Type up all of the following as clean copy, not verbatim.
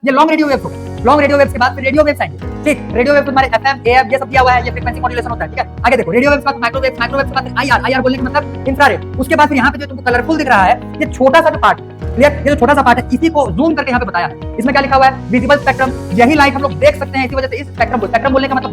ये long radio waves हो गए। लॉन्ग रेडियो वेव्स के बाद फिर रेडियो वेव्स आएंगे। ठीक, रेडियो वेव्स तुम्हारे एफएम एएफ ये सब दिया हुआ है, ये फ्रीक्वेंसी मॉड्यूलेशन होता है। ठीक है, आगे देखो रेडियो वेव्स के बाद माइक्रोवेव्स, माइक्रोवेव्स के बाद आईआर, आईआर बोलने का मतलब इंफ्रारेड। उसके बाद फिर यहाँ पे जो तुमको कलरफुल दिख रहा है, ये छोटा सा जो पार्ट, क्लियर, ये जो छोटा सा पार्ट है, इसी को जूम करके यहाँ पे बताया है। इसमें क्या लिखा हुआ है? Visible spectrum. यही लाइट हम लोग देख सकते हैं, इसी वजह से इस स्पेक्ट्रम को, स्पेक्ट्रम बोलने का मतलब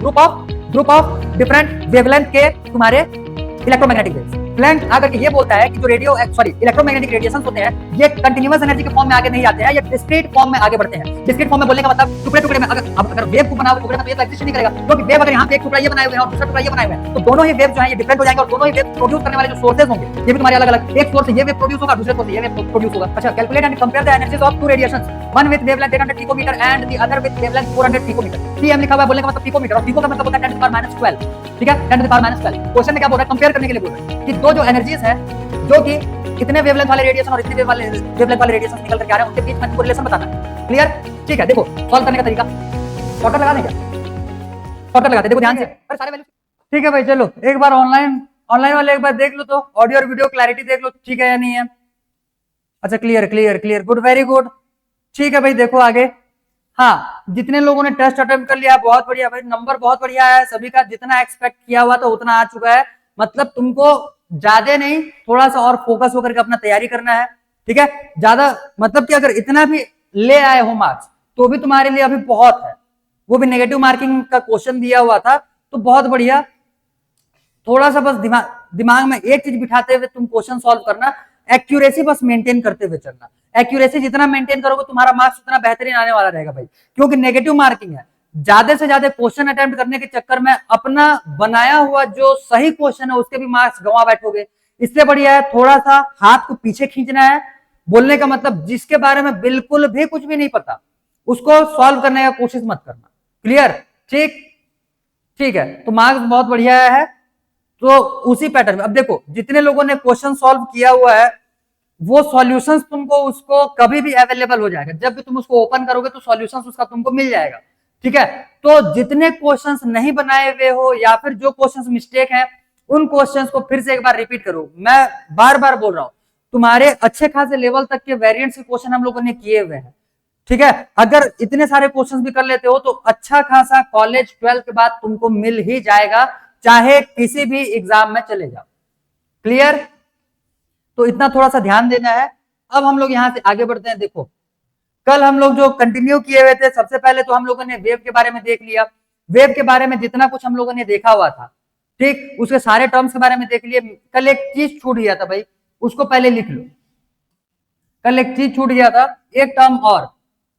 ग्रुप ऑफ डिफरेंट वेवलेंथ के तुम्हारे इलेक्ट्रोमैग्नेटिक वेव्स। प्लैंक आकर के ये बोलता है कि जो इलेक्ट्रोमैग्नेटिक रेडिएशंस होते हैं, ये कंटीन्यूअस एनर्जी के फॉर्म में आगे नहीं आते हैं, ये डिस्क्रीट फॉर्म में आगे बढ़ते हैं। डिस्क्रीट फॉर्म में बोलने का मतलब टुकड़े टुकड़े में। अगर वेव को बनाओ टुकड़े में तो ये एग्जिस्ट नहीं करेगा, क्योंकि वेव अगर यहाँ पे एक टुकड़ा ये बनाए हुए हैं और दूसरा टुकड़ा ये बनाए हुए हैं, तो दोनों ही वेव जो है ये डिफरेंट हो जाएंगे और दोनों ही वेव प्रोड्यूस करने वाले जो सोर्सेज होंगे ये भी तुम्हारे अलग अलग। एक सोर्स से ये वेव प्रोड्यूस होगा, दूसरे सोर्स से ये वेव प्रोड्यूस होगा। अच्छा, calculate and compare the energies of two radiations, one with wavelength 800 picometre and the other with wavelength 400 picometre. PM लिखा हुआ है, बोलने का मतलब पिकोमीटर, और पिको का मतलब होता है 10 to the power -12। ठीक है, 10 to the power -12। क्वेश्चन में क्या बोल रहा है? कंपेयर करने के लिए बोल रहा है कि दो जो एनर्जीज है, जो कि इतने वेवलेंथ वाले रेडिएशन और इतने वेवलेंथ वाले रेडिएशन निकल करके आ रहे हैं, उनके बीच में कोरिलेशन बताना है। क्लियर? ठीक है, देखो सॉल्व करने का तरीका, शॉर्टकट लगा दें क्या? शॉर्टकट लगाते, देखो ध्यान से सारे वैल्यू। ठीक है भाई, चलो एक बार ऑनलाइन वाले एक बार देख लो तो ऑडियो और वीडियो क्लैरिटी देख लो, ठीक है या नहीं है? अच्छा, क्लियर, गुड, वेरी गुड। ठीक है भाई, देखो आगे। हाँ, जितने लोगों ने टेस्ट अटेम्प्ट कर लिया बहुत बढ़िया भाई, नंबर बहुत बढ़िया है सभी का, जितना एक्सपेक्ट किया हुआ तो उतना आ चुका है। मतलब तुमको ज्यादा नहीं, थोड़ा सा और फोकस होकर के अपना तैयारी करना है। ठीक है, ज्यादा मतलब कि अगर इतना भी ले आए हो मार्क्स तो भी तुम्हारे लिए अभी बहुत है। वो भी नेगेटिव मार्किंग का क्वेश्चन दिया हुआ था, तो बहुत बढ़िया। थोड़ा सा बस दिमाग में एक चीज बिठाते हुए तुम क्वेश्चन सॉल्व करना, एक्यूरेसी बस मेंटेन करते हुए चलना। एक्यूरेसी जितना मेंटेन करोगे तुम्हारा मार्क्स उतना बेहतरीन आने वाला रहेगा भाई, क्योंकि नेगेटिव मार्किंग है। ज्यादा से ज्यादा क्वेश्चन अटेम्प्ट करने के चक्कर में अपना बनाया हुआ जो सही क्वेश्चन है उसके भी मार्क्स गंवा बैठोगे। इससे बढ़िया है थोड़ा सा हाथ को पीछे खींचना है। बोलने का मतलब जिसके बारे में बिल्कुल भी कुछ भी नहीं पता उसको सॉल्व करने का कोशिश मत करना। क्लियर? ठीक है, तो मार्क्स बहुत बढ़िया है। तो उसी पैटर्न में अब देखो, जितने लोगों ने क्वेश्चन सॉल्व किया हुआ है वो सॉल्यूशंस तुमको उसको कभी भी अवेलेबल हो जाएगा। जब भी तुम उसको ओपन करोगे तो सॉल्यूशंस उसका तुमको मिल जाएगा। ठीक है, तो जितने क्वेश्चंस नहीं बनाए हुए हो या फिर जो क्वेश्चंस मिस्टेक है उन क्वेश्चंस को फिर से एक बार रिपीट करो। मैं बार बार बोल रहा हूं, तुम्हारे अच्छे खासे लेवल तक के वेरिएंट्स के क्वेश्चन हम लोगों ने किए हुए हैं। ठीक है, अगर इतने सारे क्वेश्चंस भी कर लेते हो तो अच्छा खासा कॉलेज 12 के बाद तुमको मिल ही जाएगा, चाहे किसी भी एग्जाम में चले जाओ। क्लियर? तो इतना थोड़ा सा ध्यान देना है। अब हम लोग यहां से आगे बढ़ते हैं। देखो, कल हम लोग जो कंटिन्यू किए हुए थे, सबसे पहले तो हम लोगों ने वेव के बारे में देख लिया। वेव के बारे में जितना कुछ हम लोगों ने देखा हुआ था, ठीक, उसके सारे टर्म्स के बारे में देख लिए। कल एक चीज छूट गया था भाई, उसको पहले लिख लो। कल एक चीज छूट गया था, एक टर्म और,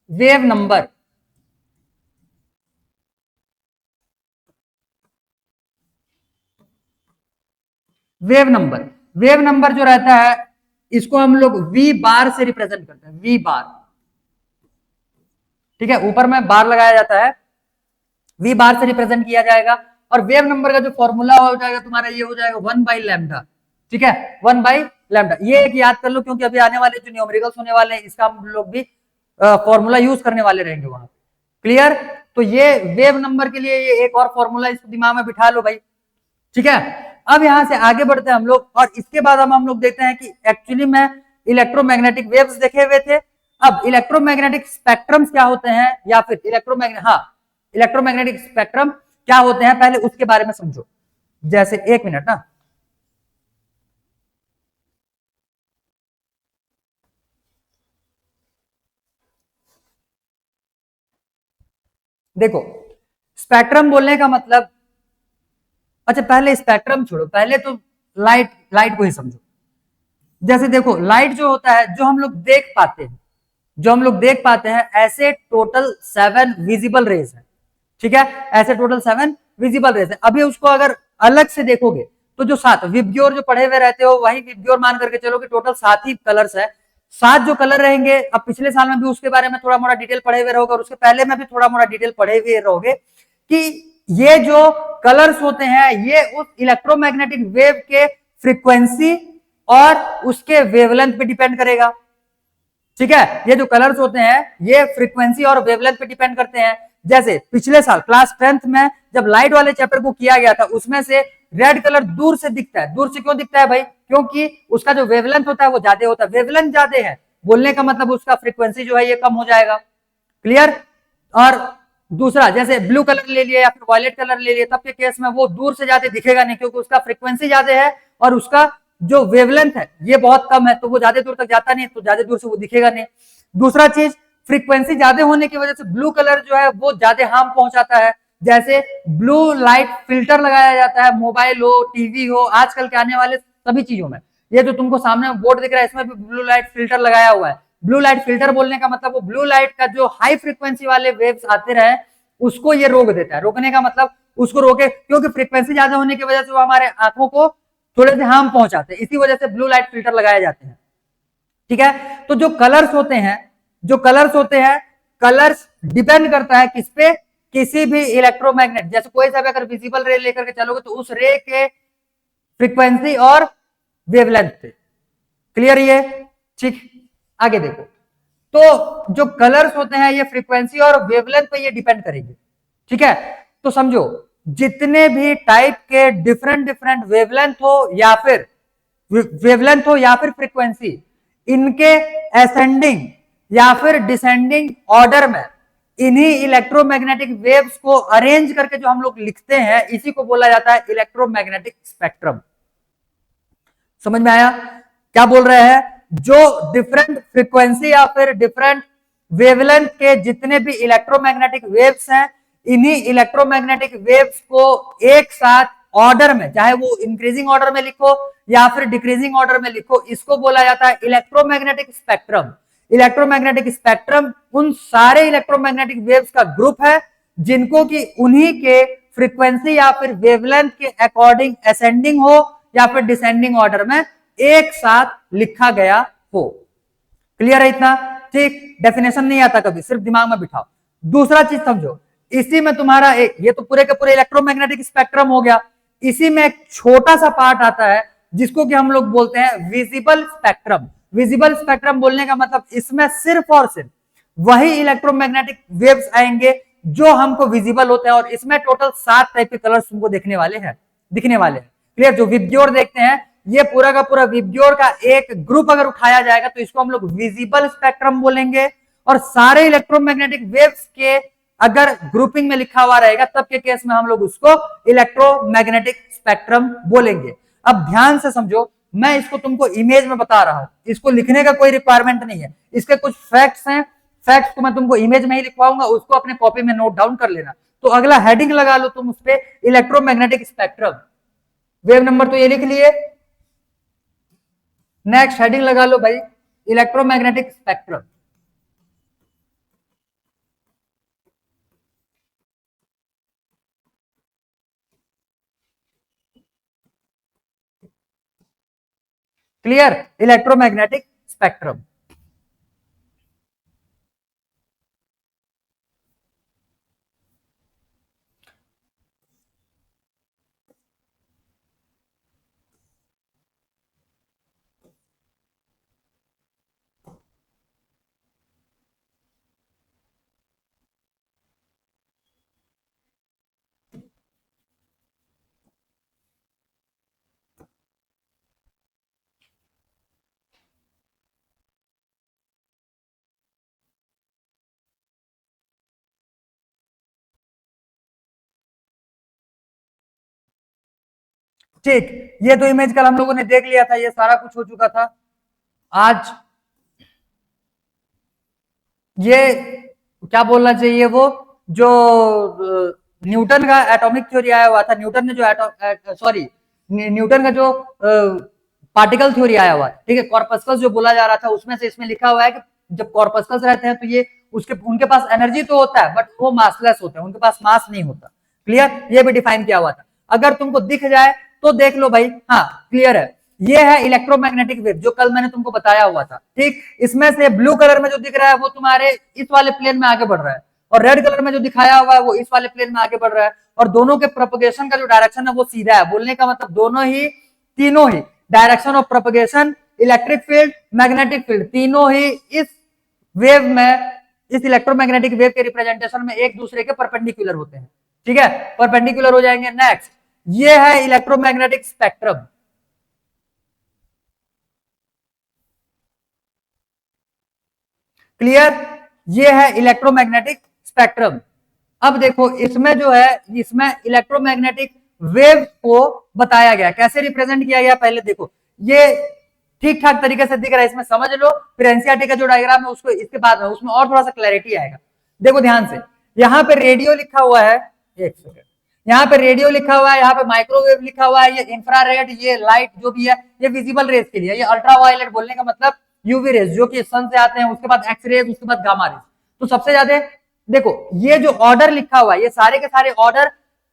वेव नंबर। वेव नंबर जो रहता है इसको हम लोग वी बार से रिप्रेजेंट करते हैं, वी बार। ठीक है, ऊपर में बार लगाया जाता है, वी बार से रिप्रेजेंट किया जाएगा। और वेव नंबर का जो फॉर्मूला हो जाएगा तुम्हारा, ये हो जाएगा 1/λ। ठीक है, 1/λ। ये एक याद कर लो, क्योंकि अभी आने वाले जो न्यूमेरिकल्स होने वाले हैं इसका हम लोग भी फॉर्मूला यूज करने वाले रहेंगे वहां। क्लियर? तो ये वेव नंबर के लिए ये एक और फॉर्मूला, इसको दिमाग में बिठा लो भाई। ठीक है, अब यहां से आगे बढ़ते हैं हम लोग, और इसके बाद हम लोग देखते हैं कि एक्चुअली में इलेक्ट्रोमैग्नेटिक वेव्स देखे हुए थे। अब इलेक्ट्रोमैग्नेटिक स्पेक्ट्रम्स क्या होते हैं, या फिर इलेक्ट्रोमैग्नेटिक स्पेक्ट्रम क्या होते हैं, पहले उसके बारे में समझो। जैसे एक मिनट ना, देखो स्पेक्ट्रम बोलने का मतलब, अच्छा पहले स्पेक्ट्रम छोड़ो, पहले तो लाइट को ही समझो। जैसे देखो, लाइट जो होता है, जो हम लोग देख पाते हैं, ऐसे टोटल 7 विजिबल रेज है। ठीक है, ऐसे टोटल 7 विजिबल रेज है। अभी उसको अगर अलग से देखोगे तो जो 7 विबग्योर जो पढ़े हुए रहते हो वही विबग्योर मान करके चलो कि टोटल 7 ही कलर्स है। 7 जो कलर रहेंगे, अब पिछले साल में भी उसके बारे में थोड़ा मोड़ा डिटेल पढ़े हुए रहोगे और उसके पहले में भी थोड़ा मोड़ा डिटेल पढ़े हुए रहोगे कि ये जो कलर्स होते हैं ये उस इलेक्ट्रोमैग्नेटिक वेव के फ्रीक्वेंसी और उसके वेवलेंथ पे डिपेंड करेगा। ठीक है, ये जो कलर्स होते हैं ये फ्रीक्वेंसी और वेवलेंथ पे डिपेंड करते हैं। जैसे पिछले साल क्लास 10th में जब लाइट वाले चैप्टर को किया गया था, उसमें से रेड कलर दूर से दिखता है। दूर से क्यों दिखता है भाई? क्योंकि उसका जो वेवलेंथ होता है वो ज्यादा होता है। वेवलेंथ ज्यादा है, बोलने का मतलब उसका फ्रीक्वेंसी जो है ये कम हो जाएगा। क्लियर। और दूसरा जैसे ब्लू कलर ले लिया या फिर वॉयलेट कलर ले लिया, तब के केस में वो दूर से ज्यादा दिखेगा नहीं, क्योंकि उसका फ्रीक्वेंसी ज्यादा है और उसका जो वेवलेंथ है ये बहुत कम है, तो वो ज्यादा दूर तक जाता नहीं, तो ज्यादा दूर से वो दिखेगा नहीं। दूसरा चीज, फ्रीक्वेंसी ज्यादा होने की वजह से ब्लू कलर जो है वो ज्यादा हार्म पहुंचाता है। जैसे ब्लू लाइट फिल्टर लगाया जाता है, मोबाइल हो, टीवी हो, आजकल के आने वाले सभी चीजों में। ये जो तुमको सामने बोर्ड दिख रहा है इसमें भी ब्लू लाइट फिल्टर लगाया हुआ है। ब्लू लाइट फिल्टर बोलने का मतलब वो ब्लू लाइट का जो हाई फ्रीक्वेंसी वाले वेव्स आते रहे उसको ये रोक देता है। रोकने का मतलब उसको रोके, क्योंकि फ्रीक्वेंसी ज्यादा होने की वजह से वो हमारे आंखों को थोड़े से हार्म पहुंचाते हैं, इसी वजह से ब्लू लाइट फिल्टर लगाए जाते हैं। ठीक है, तो जो कलर्स होते हैं, जो कलर्स होते हैं, कलर्स डिपेंड करता है किस पे, किसी भी इलेक्ट्रोमैग्नेट, जैसे कोई सा भी अगर विजिबल रे लेकर के चलोगे तो उस रे के फ्रीक्वेंसी और वेवलेंथ पे। क्लियर ये? ठीक, आगे देखो। तो जो कलर्स होते हैं ये फ्रीक्वेंसी और वेवलेंथ पे ये डिपेंड करेंगे। ठीक है, तो समझो जितने भी टाइप के डिफरेंट डिफरेंट वेवलेंथ हो या फिर फ्रीक्वेंसी, इनके असेंडिंग या फिर डिसेंडिंग ऑर्डर में इन्हीं इलेक्ट्रोमैग्नेटिक वेव्स को अरेंज करके जो हम लोग लिखते हैं, इसी को बोला जाता है इलेक्ट्रोमैग्नेटिक स्पेक्ट्रम। समझ में आया क्या बोल रहे हैं? जो डिफरेंट फ्रीक्वेंसी या फिर डिफरेंट वेवलेंथ के जितने भी इलेक्ट्रोमैग्नेटिक वेव्स हैं, इन्हीं इलेक्ट्रोमैग्नेटिक वेव्स को एक साथ ऑर्डर में, चाहे वो इंक्रीजिंग ऑर्डर में लिखो या फिर डिक्रीजिंग ऑर्डर में लिखो, इसको बोला जाता है इलेक्ट्रोमैग्नेटिक स्पेक्ट्रम। इलेक्ट्रोमैग्नेटिक स्पेक्ट्रम उन सारे इलेक्ट्रोमैग्नेटिक वेव्स का ग्रुप है जिनको कि उन्हीं के फ्रीक्वेंसी या फिर वेवलेंथ के अकॉर्डिंग असेंडिंग हो या फिर डिसेंडिंग ऑर्डर में एक साथ लिखा गया हो। क्लियर है इतना? ठीक, डेफिनेशन नहीं आता कभी, सिर्फ दिमाग में बिठाओ। दूसरा चीज समझो, इसी में तुम्हारा एक, ये तो पूरे के पूरे इलेक्ट्रोमैग्नेटिक स्पेक्ट्रम हो गया, इसी में एक छोटा सा पार्ट आता है जिसको कि हम लोग बोलते हैं विजिबल स्पेक्ट्रम। विजिबल स्पेक्ट्रम बोलने का मतलब इसमें सिर्फ और सिर्फ वही इलेक्ट्रोमैग्नेटिक वेव्स आएंगे जो हमको विजिबल होते हैं, और इसमें टोटल 7 टाइप के कलर्स तुमको दिखने वाले हैं। क्लियर? जो विबग्योर देखते हैं, ये पूरा का पूरा विबग्योर का एक ग्रुप अगर उठाया जाएगा तो इसको हम लोग विजिबल स्पेक्ट्रम बोलेंगे, और सारे इलेक्ट्रोमैग्नेटिक वेव्स के अगर ग्रुपिंग में लिखा हुआ रहेगा तब के केस में हम लोग उसको इलेक्ट्रोमैग्नेटिक स्पेक्ट्रम बोलेंगे। अब ध्यान से समझो, मैं इसको तुमको इमेज में बता रहा हूं, इसको लिखने का कोई रिक्वायरमेंट नहीं है, इसके कुछ फैक्ट्स हैं, फैक्ट्स को मैं तुमको इमेज में ही लिखवाऊंगा, उसको अपने कॉपी में नोट डाउन कर लेना। तो अगला हेडिंग लगा लो तुम उस पर, इलेक्ट्रोमैग्नेटिक स्पेक्ट्रम। वेव नंबर तो ये लिख लिए, नेक्स्ट हेडिंग लगा लो भाई, electromagnetic spectrum. Clear? Electromagnetic spectrum. ठीक, ये तो इमेज कल हम लोगों ने देख लिया था, ये सारा कुछ हो चुका था। आज ये क्या बोलना चाहिए, वो जो न्यूटन का एटॉमिक थ्योरी आया हुआ था, न्यूटन ने जो न्यूटन का जो पार्टिकल थ्योरी आया हुआ है, ठीक है, कॉर्पस्कल्स जो बोला जा रहा था, उसमें से इसमें लिखा हुआ है कि जब कॉर्पस्कल्स रहते हैं तो ये उनके पास एनर्जी तो होता है बट वो मासलेस होते हैं, उनके पास मास नहीं होता। क्लियर? ये भी डिफाइन किया हुआ था, अगर तुमको दिख जाए तो देख लो भाई। हाँ, क्लियर है? ये है इलेक्ट्रोमैग्नेटिक वेव जो कल मैंने तुमको बताया हुआ था। ठीक, इसमें से ब्लू कलर में जो दिख रहा है वो तुम्हारे इस वाले प्लेन में आगे बढ़ रहा है, और रेड कलर में जो दिखाया हुआ है वो इस वाले प्लेन में आगे बढ़ रहा है, और दोनों के प्रोपगेशन का जो डायरेक्शन है वो सीधा है। बोलने का मतलब दोनों ही, तीनों ही direction of propagation, electric field, magnetic field, तीनों ही इस वेव में, इस इलेक्ट्रोमैग्नेटिक वेव के रिप्रेजेंटेशन में एक दूसरे के परपेंडिकुलर होते हैं। ठीक है, परपेंडिकुलर हो जाएंगे। नेक्स्ट, ये है इलेक्ट्रोमैग्नेटिक स्पेक्ट्रम। क्लियर? ये है इलेक्ट्रोमैग्नेटिक स्पेक्ट्रम। अब देखो इसमें जो है, इसमें इलेक्ट्रोमैग्नेटिक वेव को बताया गया, कैसे रिप्रेजेंट किया गया पहले देखो, ये ठीक ठाक तरीके से दिख रहा है, इसमें समझ लो, फिर एनसीईआरटी का जो डायग्राम है उसको इसके बाद में उसमें और थोड़ा सा क्लैरिटी आएगा। देखो ध्यान से, यहाँ पे रेडियो लिखा हुआ है, एक सेकंड, यहाँ पे रेडियो लिखा हुआ है, यहाँ पे माइक्रोवेव लिखा हुआ है, ये इंफ्रारेड, ये लाइट जो भी है ये विजिबल रेज के लिए, ये अल्ट्रावायलेट बोलने का मतलब यूवी रेज जो कि सन से आते हैं, उसके बाद एक्स रेज, उसके बाद गामा रेज। तो सबसे ज्यादा देखो ये जो ऑर्डर लिखा हुआ है, ये सारे के सारे ऑर्डर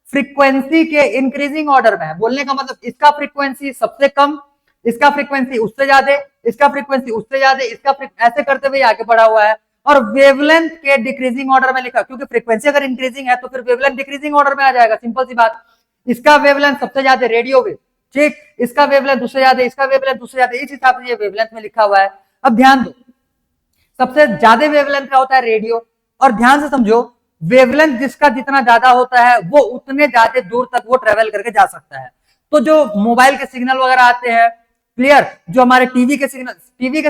फ्रीक्वेंसी के इंक्रीजिंग ऑर्डर में है। बोलने का मतलब इसका फ्रीक्वेंसी सबसे कम, इसका फ्रीक्वेंसी उससे ज्यादा, इसका फ्रीक्वेंसी उससे ज्यादा, इसका ऐसे करते हुए आगे बढ़ा हुआ है। और वेवलेंथ के डिक्रीजिंग ऑर्डर में लिखा, क्योंकि फ्रीक्वेंसी अगर इंक्रीजिंग है तो फिर वेवलेंथ डिक्रीजिंग ऑर्डर में आ जाएगा, सिंपल सी बात। इसका वेवलेंथ सबसे ज्यादा रेडियो वेव, ठीक, इसका वेवलेंथ उससे ज्यादा, इसका वेवलेंथ उससे ज्यादा, इस हिसाब से ये वेवलेंथ में लिखा हुआ है। अब ध्यान दो, सबसे ज्यादा वेवलेंथ का होता है रेडियो, और ध्यान से समझो वेवलेंथ जिसका जितना ज्यादा होता है वो उतने ज्यादा दूर तक वो ट्रेवल करके जा सकता है। तो जो मोबाइल के सिग्नल वगैरह आते हैं, क्लियर, जो हमारे टीवी के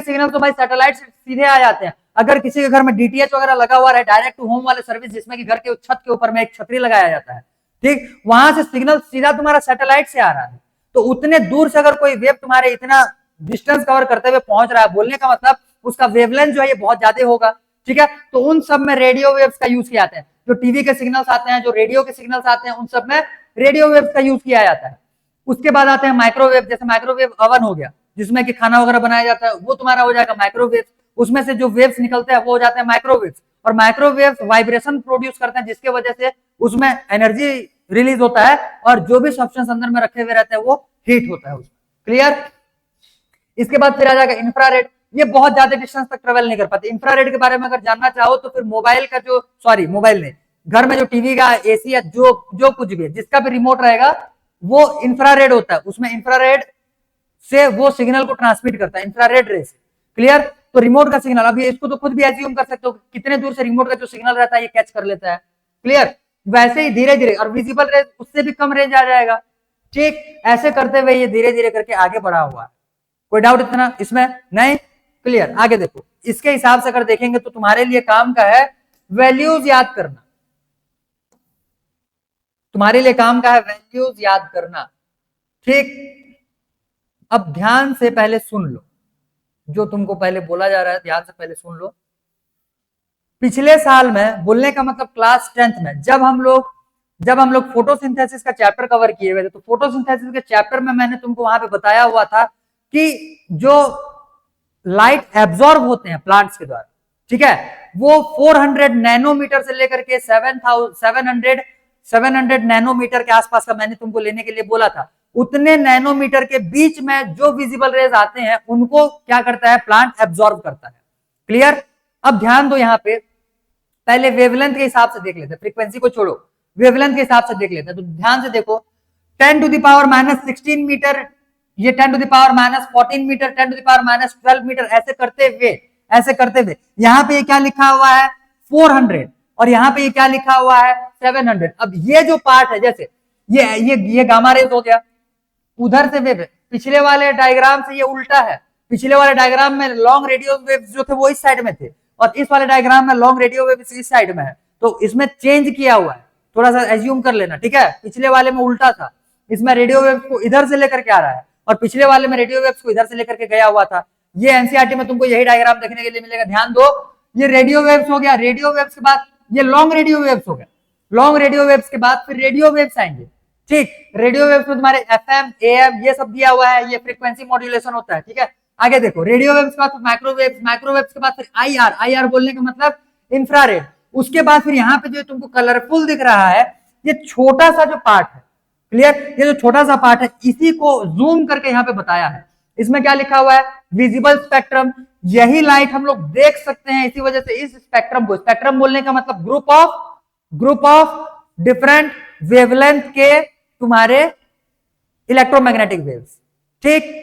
सिग्नल तो भाई सैटेलाइट से सीधे आ जाते हैं। अगर किसी के घर में डीटीएच वगैरह लगा हुआ है, डायरेक्ट टू होम वाले सर्विस, जिसमें कि घर के छत के ऊपर में एक छतरी लगाया जाता है, ठीक, वहां से सिग्नल सीधा तुम्हारा सैटेलाइट से आ रहा है, तो उतने दूर से अगर कोई वेव तुम्हारे इतना डिस्टेंस कवर करते हुए पहुंच रहा है, बोलने का मतलब उसका वेवलेंथ जो है ये बहुत ज्यादा होगा, ठीक है। तो उन सब में रेडियो वेव्स का यूज किया जाता है, जो टीवी के सिग्नल्स आते हैं, जो रेडियो के सिग्नल्स आते हैं, उन सब में रेडियो वेव्स का यूज किया जाता है। उसके बाद आते हैं माइक्रोवेव, जैसे माइक्रोवेव ओवन हो गया जिसमें कि खाना वगैरह बनाया जाता है, वो तुम्हारा हो जाएगा माइक्रोवेव। उसमें से जो वेव्स निकलते हैं वो हो जाते हैं माइक्रोवेव्स, और माइक्रोवेव्स वाइब्रेशन प्रोड्यूस करते हैं, जिसके वजह से उसमें एनर्जी रिलीज होता है, और जो भी सब्सटेंस अंदर में रखे हुए रहते हैं वो हीट होता है उसमें, क्लियर। इसके बाद फिर आ जाएगा इंफ्रारेड, ये बहुत ज्यादा डिस्टेंस तक ट्रेवल नहीं कर पाते। इंफ्रारेड के बारे में अगर जानना चाहो तो फिर मोबाइल का जो, सॉरी मोबाइल नहीं, घर में जो टीवी का एसी या जो कुछ भी है जिसका भी रिमोट रहेगा वो इंफ्रारेड होता है, उसमें इंफ्रारेड से वो सिग्नल को ट्रांसमिट करता है, इंफ्रारेड रे से, क्लियर। तो रिमोट का सिग्नल, अभी इसको तो खुद भी एज्यूम कर सकते हो कितने दूर से रिमोट का जो सिग्नल रहता है ये कैच कर लेता है, क्लियर। वैसे ही धीरे धीरे, और विजिबल रेंज उससे भी कम रेंज आ जाएगा, ठीक। ऐसे करते हुए ये धीरे धीरे करके आगे बढ़ा हुआ है। कोई डाउट इतना इसमें नहीं, क्लियर। आगे देखो, इसके हिसाब से अगर देखेंगे तो तुम्हारे लिए काम का है वैल्यूज याद करना, तुम्हारे लिए काम का है वैल्यूज याद करना, ठीक। अब ध्यान से पहले सुन लो, जो तुमको पहले बोला जा रहा है ध्यान से पहले सुन लो। पिछले साल में, बोलने का मतलब क्लास 10th में, जब हम लोग फोटोसिंथेसिस का चैप्टर कवर किए हुए थे, तो फोटोसिंथेसिस के चैप्टर में मैंने तुमको वहां पे बताया हुआ था कि जो लाइट एब्जॉर्ब होते हैं प्लांट्स के द्वारा, ठीक है, वो 400 नैनोमीटर से लेकर के 700 नैनोमीटर के आसपास का मैंने तुमको लेने के लिए बोला था। उतने नैनोमीटर के बीच में जो विजिबल रेज आते हैं उनको क्या करता है, प्लांट एब्जॉर्ब करता है, क्लियर। अब ध्यान दो, यहां पे पहले वेवलेंथ के हिसाब से देख लेते हैं, फ्रीक्वेंसी को छोड़ो, वेवलेंथ के हिसाब से देख लेते हैं। तो ध्यान से देखो, 10⁻⁻16 मीटर, ये 10⁻⁻14 मीटर, 10⁻⁻12 मीटर, ऐसे करते हुए यहाँ पे क्या लिखा हुआ है 400, और यहाँ पे ये क्या लिखा हुआ है 700। अब ये जो पार्ट है, जैसे ये गामा रेज हो गया, उधर से वेव, पिछले वाले डायग्राम से ये उल्टा है, पिछले वाले डायग्राम में लॉन्ग रेडियो वेव्स जो थे वो इस साइड में थे, और इस वाले डायग्राम में लॉन्ग रेडियो वेव्स इस साइड में है। तो इसमें चेंज किया हुआ है, थोड़ा सा एज्यूम कर लेना, ठीक है। पिछले वाले में उल्टा था, इसमें रेडियो वेव्स को इधर से लेकर के आ रहा है, और पिछले वाले में रेडियो वेव्स को इधर से लेकर के गया हुआ था। ये एनसीईआरटी में तुमको यही डायग्राम देखने के लिए मिलेगा। ध्यान दो, ये रेडियो वेव्स हो गया, रेडियो वेव्स के बाद ये लॉन्ग रेडियो वेव्स हो गया, लॉन्ग रेडियो वेव्स के बाद फिर रेडियो वेव्स आएंगे, ठीक। रेडियो वेव्स में तुम्हारे एफएम, एएम ये सब दिया हुआ है, ये फ्रीक्वेंसी मॉड्यूलेशन होता है, ठीक है। आगे देखो, रेडियो वेव्स के बाद माइक्रोवेव्स, माइक्रोवेव्स के बाद फिर आईआर, आईआर बोलने का मतलब इंफ्रारेड। उसके बाद फिर यहाँ पे जो तुमको कलरफुल दिख रहा है, ये छोटा सा जो पार्ट है, क्लियर, ये जो छोटा सा पार्ट है इसी को जूम करके यहाँ पे बताया है। इसमें क्या लिखा हुआ है, विजिबल स्पेक्ट्रम। यही लाइट हम लोग देख सकते हैं, इसी वजह से इस स्पेक्ट्रम को, स्पेक्ट्रम बोलने का मतलब ग्रुप ऑफ डिफरेंट वेवलेंथ के तुम्हारे इलेक्ट्रोमैग्नेटिक वेव्स, ठीक।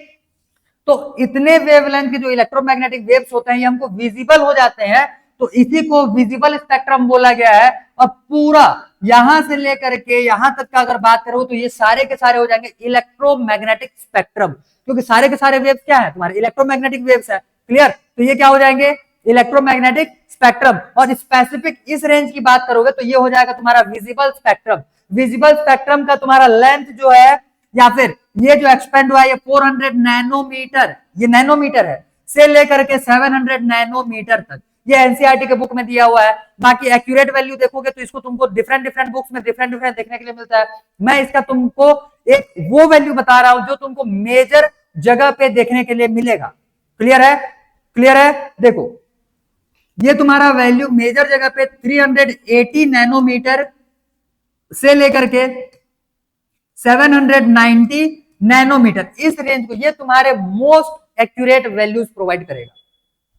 तो इतने वेवलेंथ के जो इलेक्ट्रोमैग्नेटिक वेव्स होते हैं ये हमको विजिबल हो जाते हैं, तो इसी को विजिबल स्पेक्ट्रम बोला गया है। और पूरा यहां से लेकर के यहां तक का अगर बात करो तो ये सारे के सारे हो जाएंगे इलेक्ट्रोमैग्नेटिक स्पेक्ट्रम, क्योंकि सारे के सारे वेव्स क्या है, तुम्हारे इलेक्ट्रोमैग्नेटिक वेव्स है, क्लियर। तो ये क्या हो जाएंगे इलेक्ट्रोमैग्नेटिक स्पेक्ट्रम। और स्पेसिफिक इस रेंज की बात करोगे तो ये हो जाएगा तुम्हारा विजिबल स्पेक्ट्रम। विजिबल स्पेक्ट्रम का तुम्हारा लेंथ जो है या फिर ये जो एक्सपेंड हुआ है ये 400 नैनोमीटर, ये नैनोमीटर है, से लेकर के 700 नैनोमीटर तक ये एनसीईआरटी के बुक में दिया हुआ है। बाकी एक्यूरेट वैल्यू देखोगे तो इसको तुमको डिफरेंट डिफरेंट बुक्स में डिफरेंट डिफरेंट देखने के लिए मिलता है। मैं इसका तुमको एक वो वैल्यू बता रहा हूं जो तुमको मेजर जगह पे देखने के लिए मिलेगा। क्लियर है? क्लियर है? देखो ये तुम्हारा वैल्यू मेजर जगह पे 380 नैनोमीटर से लेकर के 790 नैनोमीटर, इस रेंज को ये तुम्हारे मोस्ट एक्यूरेट वैल्यूज प्रोवाइड करेगा।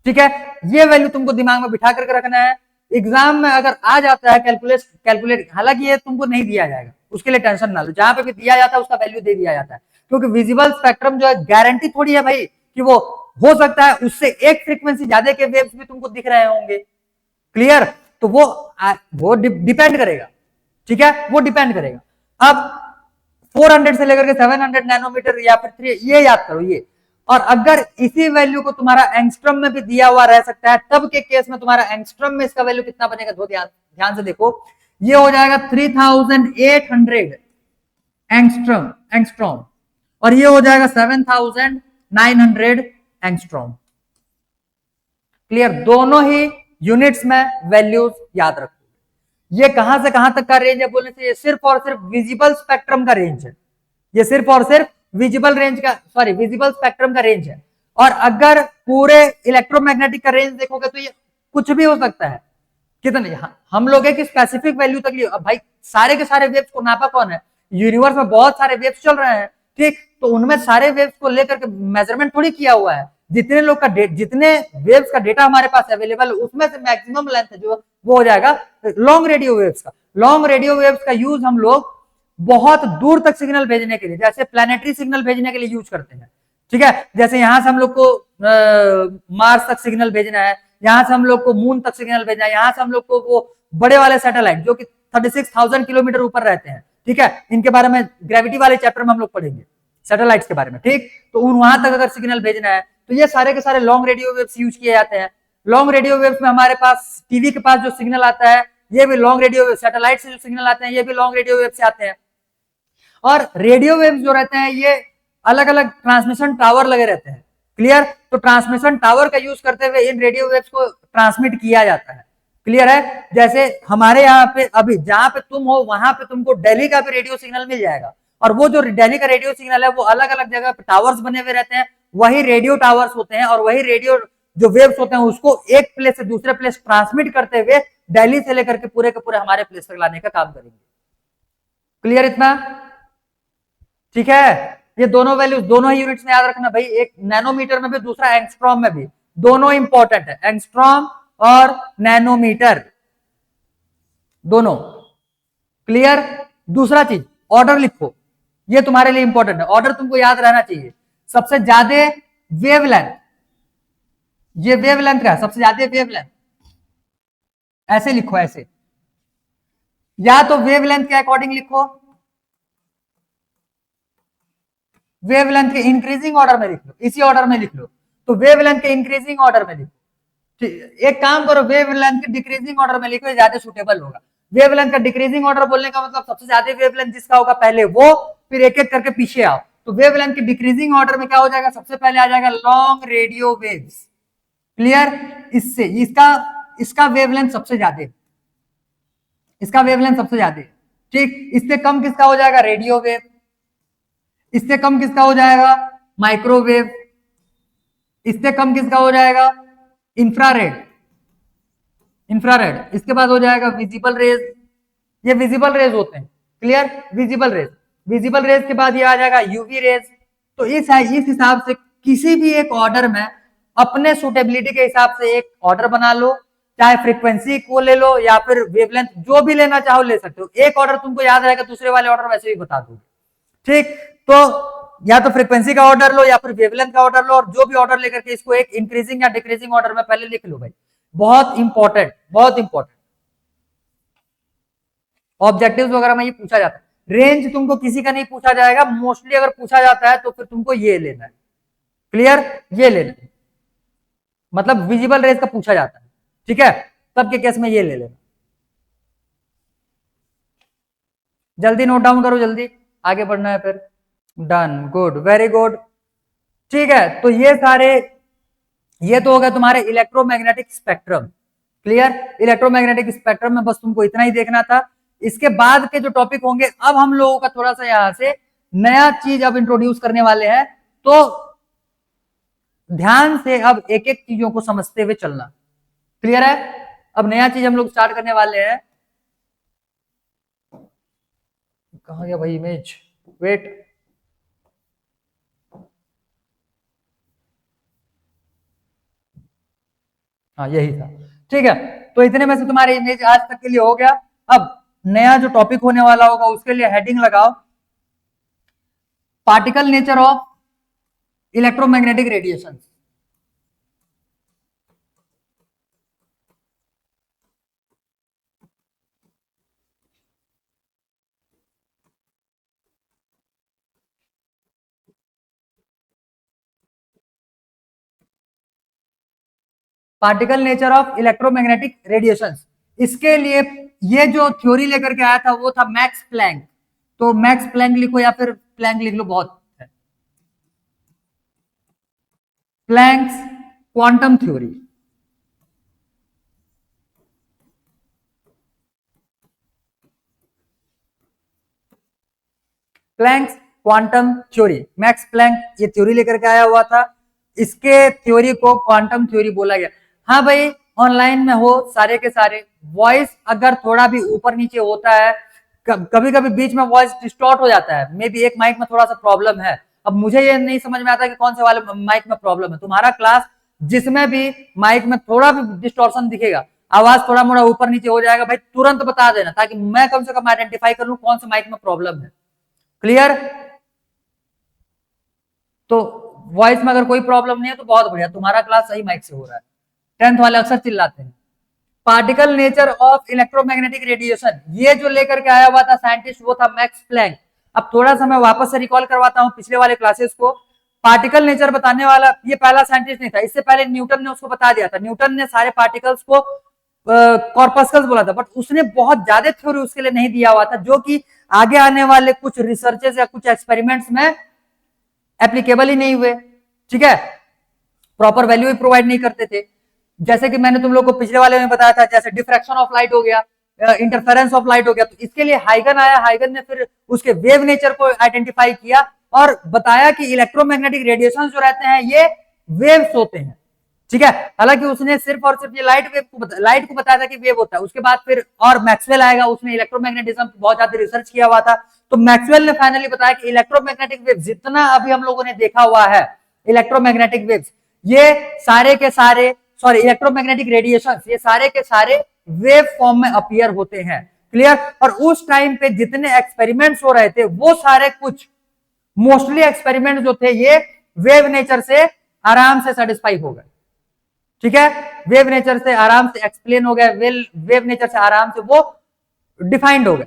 ठीक है, ये वैल्यू तुमको दिमाग में बिठा करके रखना है। एग्जाम में अगर आ जाता है कैलकुलेट, हालांकि ये तुमको नहीं दिया जाएगा, उसके लिए टेंशन ना लो, जहां पे भी दिया जाता है उसका वैल्यू दे दिया जाता है, क्योंकि विजिबल स्पेक्ट्रम जो है गारंटी थोड़ी है भाई कि वो हो सकता है उससे एक फ्रीक्वेंसी ज्यादा के वेव्स भी तुमको दिख रहे होंगे। क्लियर? तो वो डिपेंड करेगा। ठीक है, वो डिपेंड करेगा। अब 400 से लेकर के 700 नैनोमीटर या फिर 3, ये याद करो ये। और अगर इसी वैल्यू को तुम्हारा एंगस्ट्रम में भी दिया हुआ रह सकता है, तब के केस में तुम्हारा एंगस्ट्रम में इसका वैल्यू कितना बनेगा, दो ध्यान से देखो, ये हो जाएगा 3800 एंगस्ट्रम एंगस्ट्रॉम, और ये हो जाएगा 7900 एंगस्ट्रॉम। क्लियर? दोनों ही यूनिट्स में वैल्यूज याद रखो। ये कहां से कहां तक का रेंज है बोलने से, ये सिर्फ और सिर्फ विजिबल स्पेक्ट्रम का रेंज है। ये सिर्फ और सिर्फ विजिबल स्पेक्ट्रम का रेंज है। और अगर पूरे इलेक्ट्रोमैग्नेटिक का रेंज देखोगे तो ये कुछ भी हो सकता है। कितने हम लोग एक स्पेसिफिक वैल्यू तक लिए, अब भाई सारे के सारे वेव्स को नापा कौन है? यूनिवर्स में बहुत सारे वेव्स चल रहे हैं, ठीक, तो उनमें सारे वेव्स को लेकर के मेजरमेंट थोड़ी किया हुआ है। जितने वेव्स का डेटा हमारे पास अवेलेबल है उसमें से मैक्सिमम लेंथ है जो वो हो जाएगा लॉन्ग रेडियो वेव्स का। लॉन्ग रेडियो वेव्स का यूज हम लोग बहुत दूर तक सिग्नल भेजने के लिए, जैसे प्लैनेटरी सिग्नल भेजने के लिए यूज करते हैं। ठीक है, जैसे यहां से हम लोग को मार्स तक सिग्नल भेजना है, यहां से हम लोग को मून तक सिग्नल भेजना है, यहां से हम लोग को वो बड़े वाले सैटेलाइट जो कि 36,000 किलोमीटर ऊपर रहते हैं, ठीक है, इनके बारे में ग्रेविटी वाले चैप्टर में हम लोग पढ़ेंगे, सैटेलाइट्स के बारे में। ठीक, तो वहां तक अगर सिग्नल भेजना है तो ये सारे के सारे लॉन्ग रेडियो वेव्स यूज किए जाते हैं। लॉन्ग रेडियो वेव्स में हमारे पास टीवी के पास जो सिग्नल आता है ये भी लॉन्ग रेडियो वेव, सैटेलाइट से जो सिग्नल आते हैं ये भी लॉन्ग रेडियो वेव से आते हैं। और रेडियो वेव्स जो रहते हैं ये अलग अलग ट्रांसमिशन टावर लगे रहते हैं। क्लियर? तो ट्रांसमिशन टावर का यूज करते हुए इन रेडियो वेव्स को ट्रांसमिट किया जाता है। क्लियर है? जैसे हमारे यहाँ पे अभी जहां पे तुम हो वहां पे तुमको दिल्ली का भी रेडियो सिग्नल मिल जाएगा, और वो जो दिल्ली का रेडियो सिग्नल है वो अलग अलग जगह पे टावर्स बने हुए रहते हैं, वही रेडियो टावर्स होते हैं, और वही रेडियो जो वेव्स होते हैं उसको एक प्लेस से दूसरे प्लेस ट्रांसमिट करते हुए दिल्ली से लेकर के पूरे हमारे प्लेस तक लाने का काम करेंगे। क्लियर इतना? ठीक है, ये दोनों वैल्यूज दोनों ही यूनिट्स में याद रखना भाई, एक नैनोमीटर में भी दूसरा एंगस्ट्रॉम में भी, दोनों इंपॉर्टेंट है, एंगस्ट्रॉम और नैनोमीटर दोनों। क्लियर? दूसरा चीज ऑर्डर लिखो, ये तुम्हारे लिए इंपॉर्टेंट है, ऑर्डर तुमको याद रहना चाहिए। सबसे ज्यादा वेवलेंथ, ये वेवलेंथ का सबसे ज्यादा वेवलेंथ ऐसे लिखो, ऐसे, या तो वेवलेंथ के अकॉर्डिंग लिखो, वेवलेंथ के इंक्रीजिंग ऑर्डर में लिख लो, इसी ऑर्डर में लिख लो, तो वेवलेंथ के इंक्रीजिंग ऑर्डर में लिखो। एक काम करो, वेवलेंथ के डिक्रीजिंग ऑर्डर में लिखो, ज्यादा सुटेबल होगा। वेवलेंथ का डिक्रीजिंग ऑर्डर बोलने का मतलब सबसे ज्यादा वेवलेंथ जिसका होगा पहले वो, फिर एक एक करके पीछे आओ। तो वेवलेंथ के डिक्रीजिंग ऑर्डर में क्या हो जाएगा, सबसे पहले आ जाएगा लॉन्ग रेडियो वेव्स। क्लियर? इससे इसका वेवलेंथ सबसे ज्यादा, इसका वेवलेंथ सबसे ज्यादा, ठीक। इससे कम किसका हो जाएगा, रेडियो वेव। इससे कम किसका हो जाएगा, माइक्रोवेव। इससे कम किसका हो जाएगा, इंफ्रारेड। इंफ्रारेड इसके बाद हो जाएगा विजिबल रेज, ये विजिबल रेज होते हैं। Clear? Visible raise, visible raise के बाद ये आ जाएगा यूवी रेज। तो इस हिसाब से किसी भी एक ऑर्डर में अपने सुटेबिलिटी के हिसाब से एक ऑर्डर बना लो, चाहे फ्रीक्वेंसी को ले लो या फिर वेवलेंथ, जो भी लेना चाहो ले सकते हो। एक ऑर्डर तुमको याद रहेगा, दूसरे वाले ऑर्डर वैसे भी बता दूंगी, ठीक। तो या तो फ्रीक्वेंसी का ऑर्डर लो या फिर वेवलेंथ का ऑर्डर लो, और जो भी ऑर्डर लेकर के इसको एक इंक्रीजिंग या डिक्रीजिंग ऑर्डर में पहले लिख लो भाई, बहुत इंपॉर्टेंट, बहुत इंपॉर्टेंट। ऑब्जेक्टिव्स वगैरह में ये पूछा जाता है। रेंज तुमको किसी का नहीं पूछा जाएगा, मोस्टली अगर पूछा जाता है तो फिर तुमको ये लेना है। क्लियर? ये लेना है, मतलब विजिबल रेज का पूछा जाता है, ठीक है, तब के केस में ये ले लेना। जल्दी नोट डाउन करो, जल्दी आगे बढ़ना है फिर। डन, गुड, वेरी गुड, ठीक है। तो ये तो हो गया तुम्हारे electromagnetic spectrum. Clear, electromagnetic spectrum में बस तुमको इतना ही देखना था। इसके बाद के जो टॉपिक होंगे, अब हम लोगों का थोड़ा सा यहां से नया चीज अब इंट्रोड्यूस करने वाले हैं, तो ध्यान से अब एक एक चीजों को समझते हुए चलना। क्लियर है, अब नया चीज हम लोग स्टार्ट करने वाले हैं। कहां गया भाई इमेज, वेट, हाँ यही था, ठीक है। तो इतने में से तुम्हारे इमेज आज तक के लिए हो गया। अब नया जो टॉपिक होने वाला होगा उसके लिए हेडिंग लगाओ, particle nature of electromagnetic radiation. Particle nature of electromagnetic radiations, इसके लिए ये जो थ्योरी लेकर के आया था वो था मैक्स प्लैंक। तो मैक्स प्लैंक लिखो या फिर प्लैंक लिख लो, बहुत है। Planck's quantum theory, Planck's quantum theory, Max Planck ये थ्योरी लेकर के आया हुआ था। इसके थ्योरी को क्वांटम थ्योरी बोला गया। हाँ भाई, ऑनलाइन में हो सारे के सारे, वॉइस अगर थोड़ा भी ऊपर नीचे होता है, कभी कभी बीच में वॉइस डिस्टॉर्ट हो जाता है, मे बी एक माइक में थोड़ा सा प्रॉब्लम है। अब मुझे ये नहीं समझ में आता कि कौन से वाले माइक में प्रॉब्लम है। तुम्हारा क्लास जिसमें भी माइक में थोड़ा भी डिस्टॉर्शन दिखेगा, आवाज थोड़ा मोड़ा ऊपर नीचे हो जाएगा, भाई तुरंत बता देना, ताकि मैं कम से कम आइडेंटिफाई कर लूं कौन से माइक में प्रॉब्लम है। क्लियर, तो वॉइस में अगर कोई प्रॉब्लम नहीं है तो बहुत बढ़िया, तुम्हारा क्लास सही माइक से हो रहा है। 10th वाले अक्सर चिल्लाते हैं। Particle nature of electromagnetic radiation, ये जो लेकर के आया हुआ था साइंटिस्ट वो था मैक्स प्लैंक। अब थोड़ा सा मैं वापस से रिकॉल करवाता हूं पिछले वाले क्लासेस को। पार्टिकल नेचर बताने वाला ये पहला साइंटिस्ट नहीं था, इससे पहले न्यूटन ने उसको बता दिया था। न्यूटन ने सारे पार्टिकल्स को कॉर्पस्कल्स बोला था, बट उसने बहुत ज्यादा थ्योरी उसके लिए नहीं दिया हुआ था, जो कि आगे आने वाले कुछ रिसर्चेस या कुछ एक्सपेरिमेंट्स में एप्लीकेबल ही नहीं हुए, ठीक है, प्रॉपर वैल्यू ही प्रोवाइड नहीं करते थे। जैसे कि मैंने तुम लोग को पिछले वाले में बताया था, जैसे डिफ्रैक्शन ऑफ लाइट हो गया, इंटरफेरेंस ऑफ लाइट हो गया, तो इसके लिए हाइगन आया। हाइगन ने फिर उसके वेव नेचर को आइडेंटिफाई किया और बताया कि इलेक्ट्रोमैग्नेटिक रेडिएशन जो रहते हैं ये वेव्स होते हैं, ठीक है। हालांकि उसने सिर्फ और सिर्फ ये लाइट को बताया था कि वेव होता है। उसके बाद फिर और मैक्सवेल आएगा, उसने इलेक्ट्रोमैग्नेटिज्म बहुत ज्यादा रिसर्च किया हुआ था। तो मैक्सवेल ने फाइनली बताया कि इलेक्ट्रोमैग्नेटिक वेव जितना अभी हम लोगों ने देखा हुआ है, इलेक्ट्रोमैग्नेटिक वेव्स ये सारे के सारे, सॉरी इलेक्ट्रोमैग्नेटिक रेडिएशन ये सारे के सारे वेव फॉर्म में अपीयर होते हैं। क्लियर, और उस टाइम पे जितने एक्सपेरिमेंट्स हो रहे थे वो सारे कुछ मोस्टली एक्सपेरिमेंट जो थे ये वेव नेचर से आराम से सेटिस्फाई हो गए, ठीक है, वेव नेचर से आराम से एक्सप्लेन हो गए, वेव नेचर से आराम से वो डिफाइंड हो गए।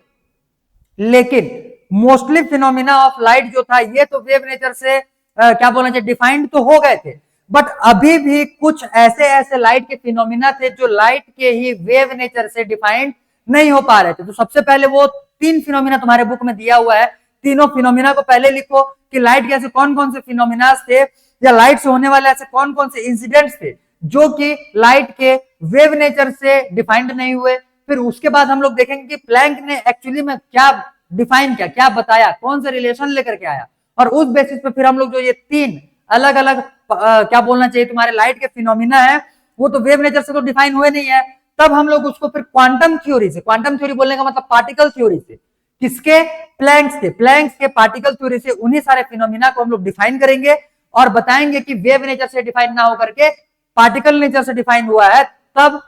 लेकिन मोस्टली फिनोमिना ऑफ लाइट जो था ये तो वेव नेचर से क्या बोलना चाहिए, डिफाइंड तो हो गए थे, बट अभी भी कुछ ऐसे ऐसे लाइट के फिनोमिना थे जो लाइट के ही वेव नेचर से डिफाइंड नहीं हो पा रहे थे। तो सबसे पहले वो 3 फिनोमिना तुम्हारे बुक में दिया हुआ है, तीनों फिनोमिना को पहले लिखो कि लाइट के ऐसे कौन कौन से फिनोमिना थे, या लाइट से होने वाले ऐसे कौन कौन से इंसिडेंट्स थे जो कि लाइट के वेव नेचर से डिफाइंड नहीं हुए। फिर उसके बाद हम लोग देखेंगे कि प्लैंक ने एक्चुअली में क्या डिफाइन किया, क्या बताया, कौन सा रिलेशन लेकर के आया, और उस बेसिस पे फिर हम लोग जो ये 3 अलग अलग क्या बोलना चाहिए तुम्हारे लाइट के फिनोमिना है वो तो वेव नेचर से तो डिफाइन हुए नहीं है, तब हम लोग उसको फिर क्वांटम थ्योरी से, क्वांटम थ्योरी बोलने का मतलब पार्टिकल थ्योरी से, किसके, प्लैंक्स के पार्टिकल थ्योरी से उन्हीं सारे फिनोमिना को हम लोग डिफाइन करेंगे और बताएंगे कि वेव नेचर से डिफाइन ना होकर के पार्टिकल नेचर से डिफाइन हुआ है। तब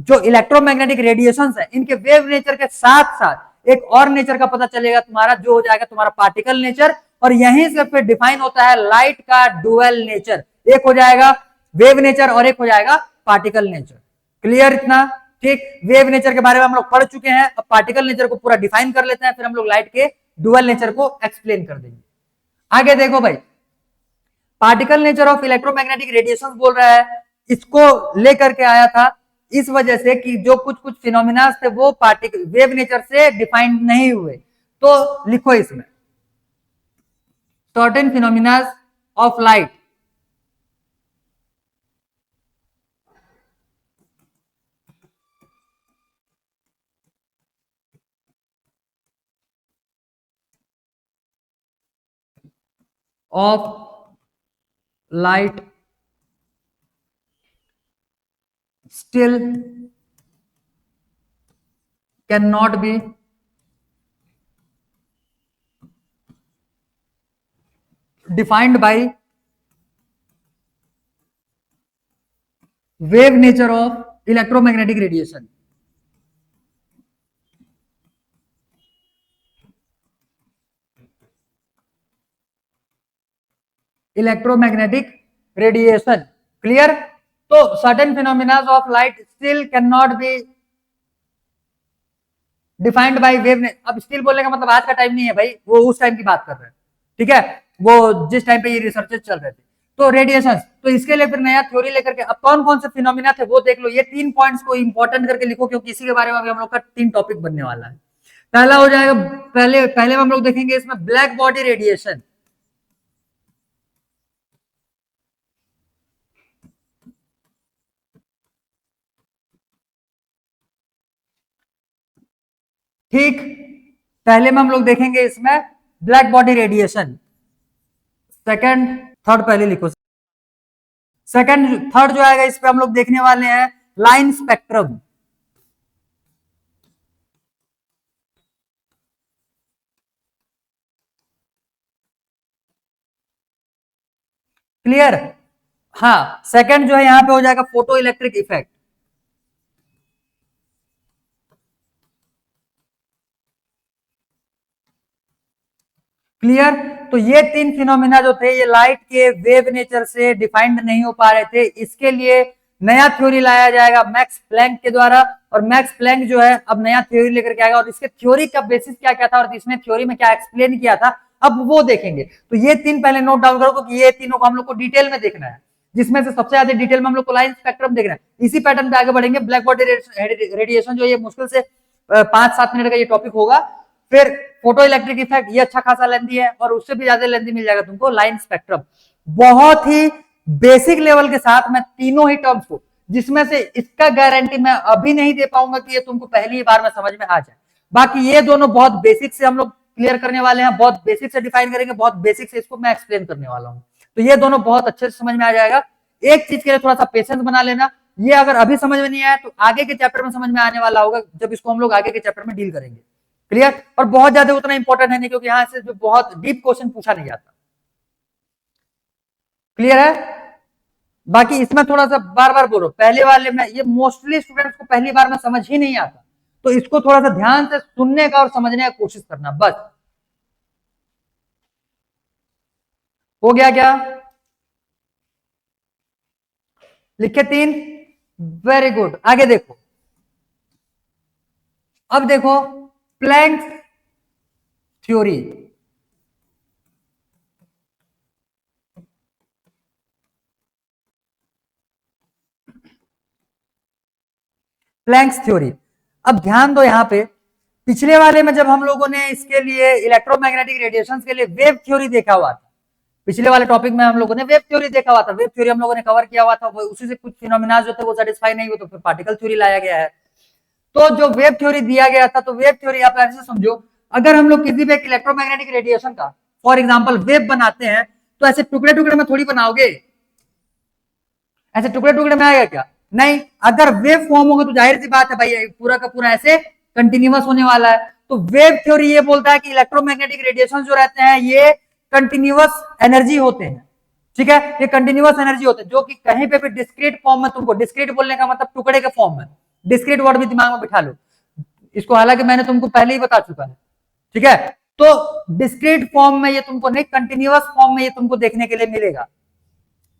जो इलेक्ट्रोमैग्नेटिक रेडिएशंस है इनके वेव नेचर के साथ साथ एक और नेचर का पता चलेगा तुम्हारा, जो हो जाएगा तुम्हारा पार्टिकल नेचर, और यहीं से फिर डिफाइन होता है लाइट का डुअल नेचर, एक हो जाएगा वेव नेचर और एक हो जाएगा पार्टिकल नेचर। क्लियर इतना, ठीक। वेव नेचर के बारे में हम लोग पढ़ चुके हैं, अब पार्टिकल नेचर को पूरा डिफाइन कर लेते हैं, फिर हम लोग लाइट के डुअल नेचर को एक्सप्लेन कर देंगे। आगे देखो भाई, particle nature of electromagnetic radiation बोल रहा है इसको लेकर के आया था इस वजह से कि जो कुछ कुछ फिनोमिना थे वो पार्टिकल वेव नेचर से डिफाइंड नहीं हुए। तो लिखो इसमें certain phenomena of light of light still cannot be defined by wave nature of electromagnetic radiation. Electromagnetic radiation. Clear? तो certain phenomena of light still cannot be defined by wave. अब still बोलने का मतलब आज का टाइम नहीं है भाई, वो उस टाइम की बात कर रहे हैं, ठीक है, वो जिस टाइम पे ये रिसर्चेस चल रहे थे। तो रेडिएशन, तो इसके लिए फिर नया थ्योरी लेकर के अब कौन कौन से फिनोमिना थे वो देख लो। ये 3 पॉइंट्स को इंपॉर्टेंट करके लिखो क्योंकि इसी के बारे में अभी हम लोग का 3 टॉपिक बनने वाला है। पहला हो जाएगा, पहले पहले हम लोग देखेंगे इसमें ब्लैक बॉडी रेडिएशन। ठीक, पहले में हम लोग देखेंगे इसमें black body radiation. Second, third पहले लिखो। सेकंड, थर्ड जो आएगा इस पे हम लोग देखने वाले हैं लाइन स्पेक्ट्रम। क्लियर? हाँ, सेकंड जो है यहां पे हो जाएगा फोटो इलेक्ट्रिक इफेक्ट। क्लियर? तो ये 3 फिनोमिना जो थे ये लाइट के वेव नेचर से डिफाइंड नहीं हो पा रहे थे, इसके लिए नया थ्योरी लाया जाएगा मैक्स प्लैंक के द्वारा। और मैक्स प्लैंक जो है अब नया थ्योरी लेकर के आएगा और इसके थ्योरी का बेसिस क्या क्या था और इसने थ्योरी में क्या एक्सप्लेन किया था अब वो देखेंगे। तो ये 3 पहले नोट डाउन करो क्योंकि ये तीनों को हम लोग को डिटेल में देखना है, जिसमें से सबसे ज्यादा डिटेल में हम लोग को लाइन स्पेक्ट्रम देखना है। इसी पैटर्न पे आगे बढ़ेंगे। ब्लैक बॉडी रेडिएशन जो ये मुश्किल से 5-7 मिनट का ये टॉपिक होगा। फिर फोटो इलेक्ट्रिक इफेक्ट, ये अच्छा खासा लेंथी है और उससे भी ज्यादा लेंथी मिल जाएगा तुमको लाइन स्पेक्ट्रम। बहुत ही बेसिक लेवल के साथ मैं तीनों ही टर्म्स को, जिसमें से इसका गारंटी मैं अभी नहीं दे पाऊंगा कि ये तुमको पहली ही बार में समझ में आ जाए। बाकी ये दोनों बहुत बेसिक से हम लोग क्लियर करने वाले हैं, बहुत बेसिक से डिफाइन करेंगे, बहुत बेसिक से इसको मैं एक्सप्लेन करने वाला हूं। तो ये दोनों बहुत अच्छे से समझ में आ जाएगा। एक चीज के लिए थोड़ा सा पेशेंस बना लेना, ये अगर अभी समझ में नहीं आया तो आगे के चैप्टर में समझ में आने वाला होगा जब इसको हम लोग आगे के चैप्टर में डील करेंगे। क्लियर? और बहुत ज्यादा उतना इंपॉर्टेंट है नहीं क्योंकि यहां से जो बहुत डीप क्वेश्चन पूछा नहीं जाता। क्लियर है? बाकी इसमें थोड़ा सा बार बार बोलो, पहले वाले में ये मोस्टली स्टूडेंट्स को पहली बार में समझ ही नहीं आता, तो इसको थोड़ा सा ध्यान से सुनने का और समझने का कोशिश करना बस। हो गया क्या? लिखे 3? Very good. आगे देखो, अब देखो प्लैंक थ्योरी। प्लैंक्स थ्योरी, अब ध्यान दो यहां पे, पिछले वाले में जब हम लोगों ने इसके लिए इलेक्ट्रोमैग्नेटिक रेडिएशन के लिए वेव थ्योरी देखा हुआ था, पिछले वाले टॉपिक में हम लोगों ने वेव थ्योरी देखा हुआ था, वेव थ्योरी हम लोगों ने कवर किया हुआ था, उसी से कुछ फिनोमिना जो थे वो सेटिस्फाई नहीं हुए तो फिर पार्टिकल थ्योरी लाया गया है। तो जो वेव थ्योरी दिया गया था, तो वेव थ्योरी आप ऐसे समझो, अगर हम लोग किसी भी एक इलेक्ट्रोमैग्नेटिक रेडिएशन का फॉर एग्जांपल वेव बनाते हैं तो ऐसे टुकड़े टुकड़े में थोड़ी बनाओगे, ऐसे टुकड़े टुकड़े में आएगा क्या? नहीं। अगर वेव फॉर्म होगा तो जाहिर सी बात है भाई पूरा का पूरा ऐसे कंटिन्यूअस होने वाला है। तो वेव थ्योरी ये बोलता है कि इलेक्ट्रोमैग्नेटिक रेडिएशन जो रहते हैं ये कंटिन्यूअस एनर्जी होते हैं, ठीक है, ये कंटिन्यूअस एनर्जी होते हैं जो कि कहीं पे भी डिस्क्रीट फॉर्म में, तुमको डिस्क्रीट बोलने का मतलब टुकड़े के फॉर्म में, डिस्क्रीट वर्ड भी दिमाग में बिठा लो इसको, हालांकि मैंने तुमको पहले ही बता चुका है, ठीक है। तो डिस्क्रीट फॉर्म में ये तुमको नहीं, कंटिन्यूअस फॉर्म में ये तुमको देखने के लिए मिलेगा।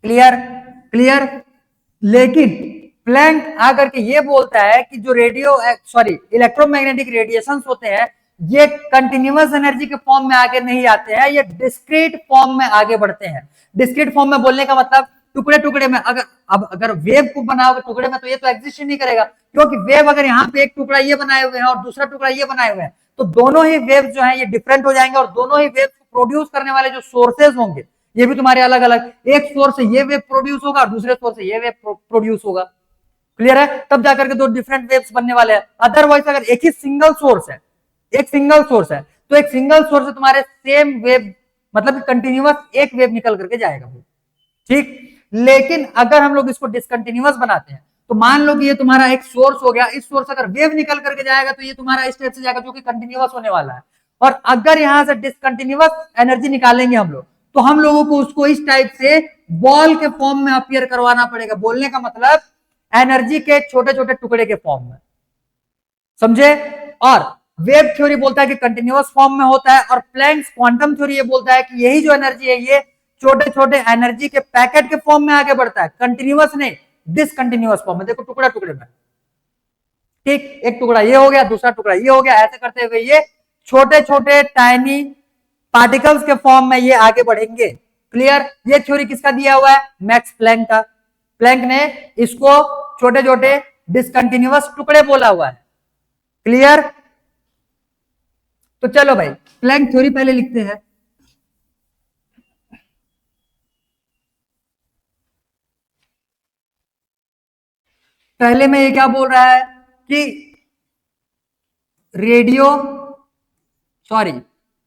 क्लियर? क्लियर? लेकिन प्लैंक आकर के ये बोलता है कि जो इलेक्ट्रोमैग्नेटिक रेडिएशंस होते हैं ये कंटिन्यूअस एनर्जी के फॉर्म में आगे नहीं आते हैं, ये डिस्क्रीट फॉर्म में आगे बढ़ते हैं। डिस्क्रीट फॉर्म में बोलने का मतलब टुकड़े टुकड़े में अगर वेव को बनाओगे टुकड़े में तो ये तो एग्जिस्ट ही नहीं करेगा, क्योंकि वेव अगर यहाँ पे एक टुकड़ा ये बनाए हुए हैं और दूसरा टुकड़ा ये बनाए हुए हैं तो दोनों ही वेव जो है ये डिफरेंट हो जाएंगे और दोनों ही वेव को प्रोड्यूस करने वाले जो सोर्सेज होंगे ये भी तुम्हारे अलग अलग, एक सोर्स से ये वेव प्रोड्यूस होगा और दूसरे सोर्स से ये वेव प्रोड्यूस होगा। क्लियर है? तब जाकर के दो डिफरेंट वेव्स बनने वाले हैं। अदरवाइज अगर एक ही सिंगल सोर्स है, एक सिंगल सोर्स है तो एक सिंगल सोर्स से तुम्हारे सेम वेव मतलब कंटिन्यूअस एक वेव निकल करके जाएगा, ठीक। लेकिन अगर हम लोग इसको डिसकंटिन्यूअस बनाते हैं तो मान लो कि ये तुम्हारा एक सोर्स हो गया, इस सोर्स अगर वेव निकल करके जाएगा तो ये तुम्हारा इस टाइप से जाएगा जो कि कंटिन्यूअस होने वाला है। और अगर यहां से डिसकंटिन्यूअस एनर्जी निकालेंगे हम लोग तो हम लोगों को उसको इस टाइप से बॉल के फॉर्म में अपीयर करवाना पड़ेगा। बोलने का मतलब एनर्जी के छोटे छोटे टुकड़े के फॉर्म में, समझे? और वेव थ्योरी बोलता है कि कंटिन्यूअस फॉर्म में होता है और प्लैंक्स क्वांटम थ्योरी ये बोलता है कि यही जो एनर्जी है ये छोटे छोटे एनर्जी के पैकेट के फॉर्म में आगे बढ़ता है, कंटिन्यूअस नहीं, डिसकंटिन्यूअस फॉर्म में। देखो टुकड़ा टुकड़े में, ठीक, एक टुकड़ा ये हो गया, दूसरा टुकड़ा ये हो गया, ऐसे करते हुए ये छोटे छोटे टाइनी पार्टिकल्स के फॉर्म में ये आगे बढ़ेंगे। क्लियर? ये थ्योरी किसका दिया हुआ है? मैक्स प्लैंक का। प्लैंक ने इसको छोटे छोटे डिसकंटिन्यूअस टुकड़े बोला हुआ है। क्लियर? तो चलो भाई प्लैंक थ्योरी पहले लिखते हैं। पहले में ये क्या बोल रहा है कि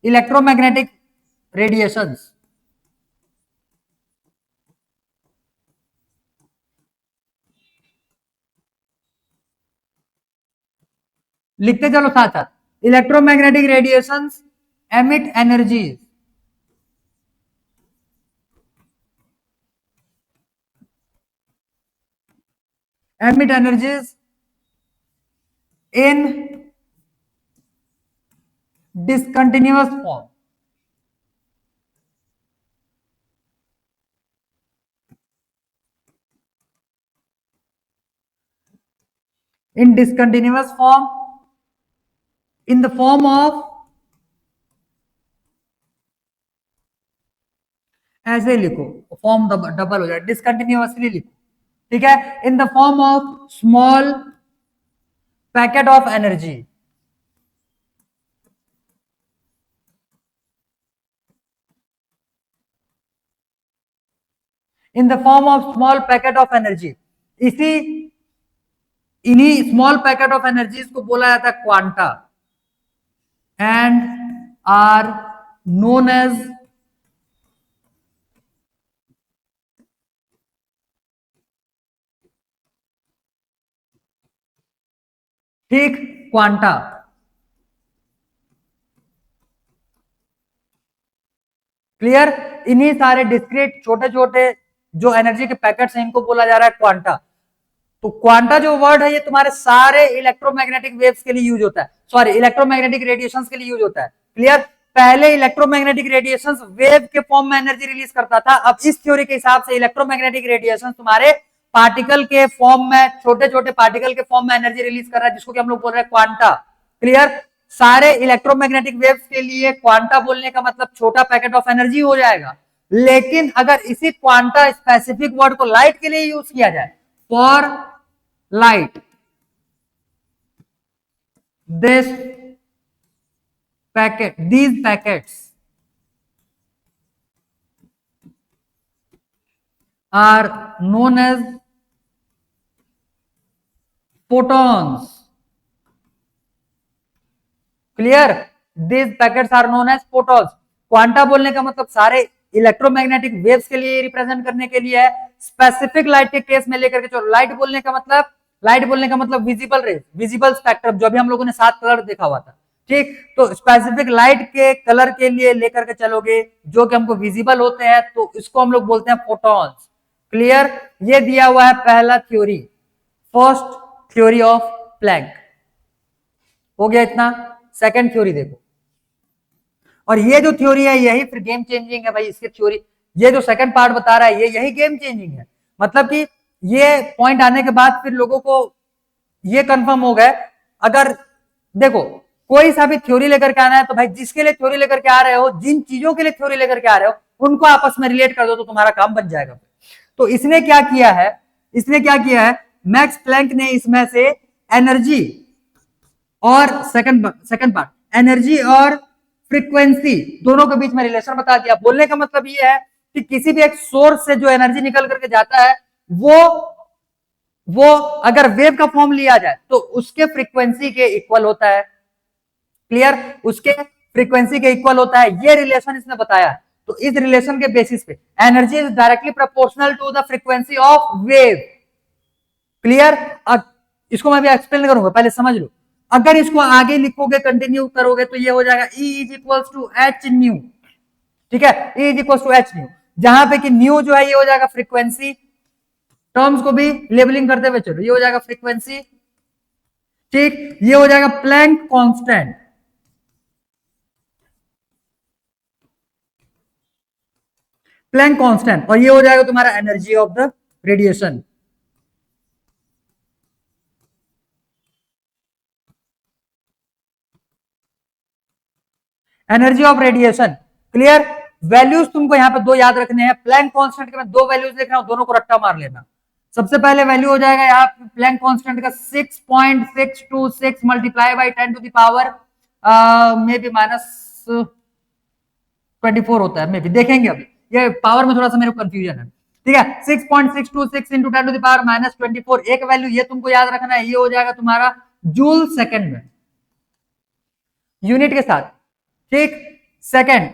इलेक्ट्रोमैग्नेटिक रेडिएशंस लिखते चलो साथ साथ। Electromagnetic radiations emit energies in discontinuous form। in discontinuous form in the form of, ऐसे लिखो फॉर्म डबल हो जाए, डिसकंटिन्यूअसली लिखो, ठीक है, in the form of small packet of energy. In the form of small packet of energy. इन्हीं small packet of energies को बोला जाता है quanta and are known as ठीक क्वांटा। क्लियर? इन्हीं सारे डिस्क्रीट छोटे छोटे जो एनर्जी के पैकेट्स हैं इनको बोला जा रहा है क्वांटा। तो क्वांटा जो वर्ड है ये तुम्हारे सारे इलेक्ट्रोमैग्नेटिक वेव्स के लिए यूज होता है, सॉरी इलेक्ट्रोमैग्नेटिक रेडिएशंस के लिए यूज होता है। क्लियर? पहले इलेक्ट्रोमैग्नेटिक रेडिएशंस वेव के फॉर्म में एनर्जी रिलीज करता था, अब इस थ्योरी के हिसाब से इलेक्ट्रोमैग्नेटिक रेडिएशंस तुम्हारे पार्टिकल के फॉर्म में, छोटे छोटे पार्टिकल के फॉर्म में एनर्जी रिलीज कर रहा है, जिसको कि हम लोग बोल रहे हैं क्वांटा। क्लियर? सारे इलेक्ट्रोमैग्नेटिक वेव्स के लिए क्वांटा बोलने का मतलब छोटा पैकेट ऑफ एनर्जी हो जाएगा। लेकिन अगर इसी क्वांटा स्पेसिफिक वर्ड को लाइट के लिए यूज किया जाए, for light, these packets are known as photons। Clear? these packets are known as photons। Quanta बोलने का मतलब सारे इलेक्ट्रोमैग्नेटिक वेव्स के लिए रिप्रेजेंट करने के लिए है, स्पेसिफिक लाइट के केस में लेकर के चलो। लाइट बोलने का मतलब विजिबल रेज, विजिबल स्पेक्ट्रम, जो भी हम लोगों ने 7 कलर देखा हुआ था, ठीक। तो स्पेसिफिक लाइट के कलर के लिए लेकर के चलोगे जो कि हमको विजिबल होते हैं तो इसको हम लोग बोलते हैं फोटॉन्स। क्लियर? ये दिया हुआ है पहला theory, first theory of Planck. हो गया इतना। सेकंड थ्योरी देखो, और ये जो थ्योरी है यही फिर गेम चेंजिंग है भाई। इसके थ्योरी ये जो सेकंड पार्ट बता रहा है ये यही गेम चेंजिंग है। मतलब कि ये पॉइंट आने के बाद फिर लोगों को ये कंफर्म हो गया, अगर देखो कोई सा भी थ्योरी लेकर के आना है तो भाई जिसके लिए थ्योरी लेकर के आ रहे हो, जिन चीजों के लिए थ्योरी लेकर के आ रहे हो उनको आपस में रिलेट कर दो तो तुम्हारा काम बन जाएगा। तो इसने क्या किया है, मैक्स प्लैंक ने इसमें से एनर्जी और सेकंड पार्ट एनर्जी और फ्रीक्वेंसी दोनों के बीच में रिलेशन बता दिया। बोलने का मतलब ये है कि किसी भी एक सोर्स से जो एनर्जी निकल करके जाता है वो अगर वेव का फॉर्म लिया जाए तो उसके फ्रीक्वेंसी के इक्वल होता है। क्लियर, उसके फ्रीक्वेंसी के इक्वल होता है, ये रिलेशन इसने बताया। तो इस रिलेशन के बेसिस पे energy is directly proportional to the frequency of wave. Clear, इसको मैं भी एक्सप्लेन करूंगा, पहले समझ लो। अगर इसको आगे लिखोगे, कंटिन्यू करोगे तो ये हो जाएगा E is equals to h nu. ठीक है, E is equals to h nu, जहां पे कि न्यू जो है ये हो जाएगा फ्रीक्वेंसी। टर्म्स को भी लेबलिंग करते हुए चलो, ये हो जाएगा फ्रीक्वेंसी। ठीक, ये हो जाएगा प्लैंक कांस्टेंट। प्लैंक कांस्टेंट, और ये हो जाएगा तुम्हारा energy of the radiation. Energy of radiation. Clear, values तुमको यहां पे दो याद रखने हैं। प्लैंक कांस्टेंट के मैं दो वैल्यूज लिख रहा हूं, दोनों को रट्टा मार लेना। सबसे पहले वैल्यू हो जाएगा यहाँ प्लैंक कांस्टेंट का 6.626 multiply by 10 to the power may be -24 होता है, मे बी देखेंगे अभी, ये पावर में थोड़ा सा मेरे को कंफ्यूजन है। ठीक है, 6.626 इंटू 10 टू द पावर -24 एक वैल्यू ये तुमको याद रखना है, ये हो जाएगा तुम्हारा जूल सेकंड में, यूनिट के साथ। ठीक, सेकंड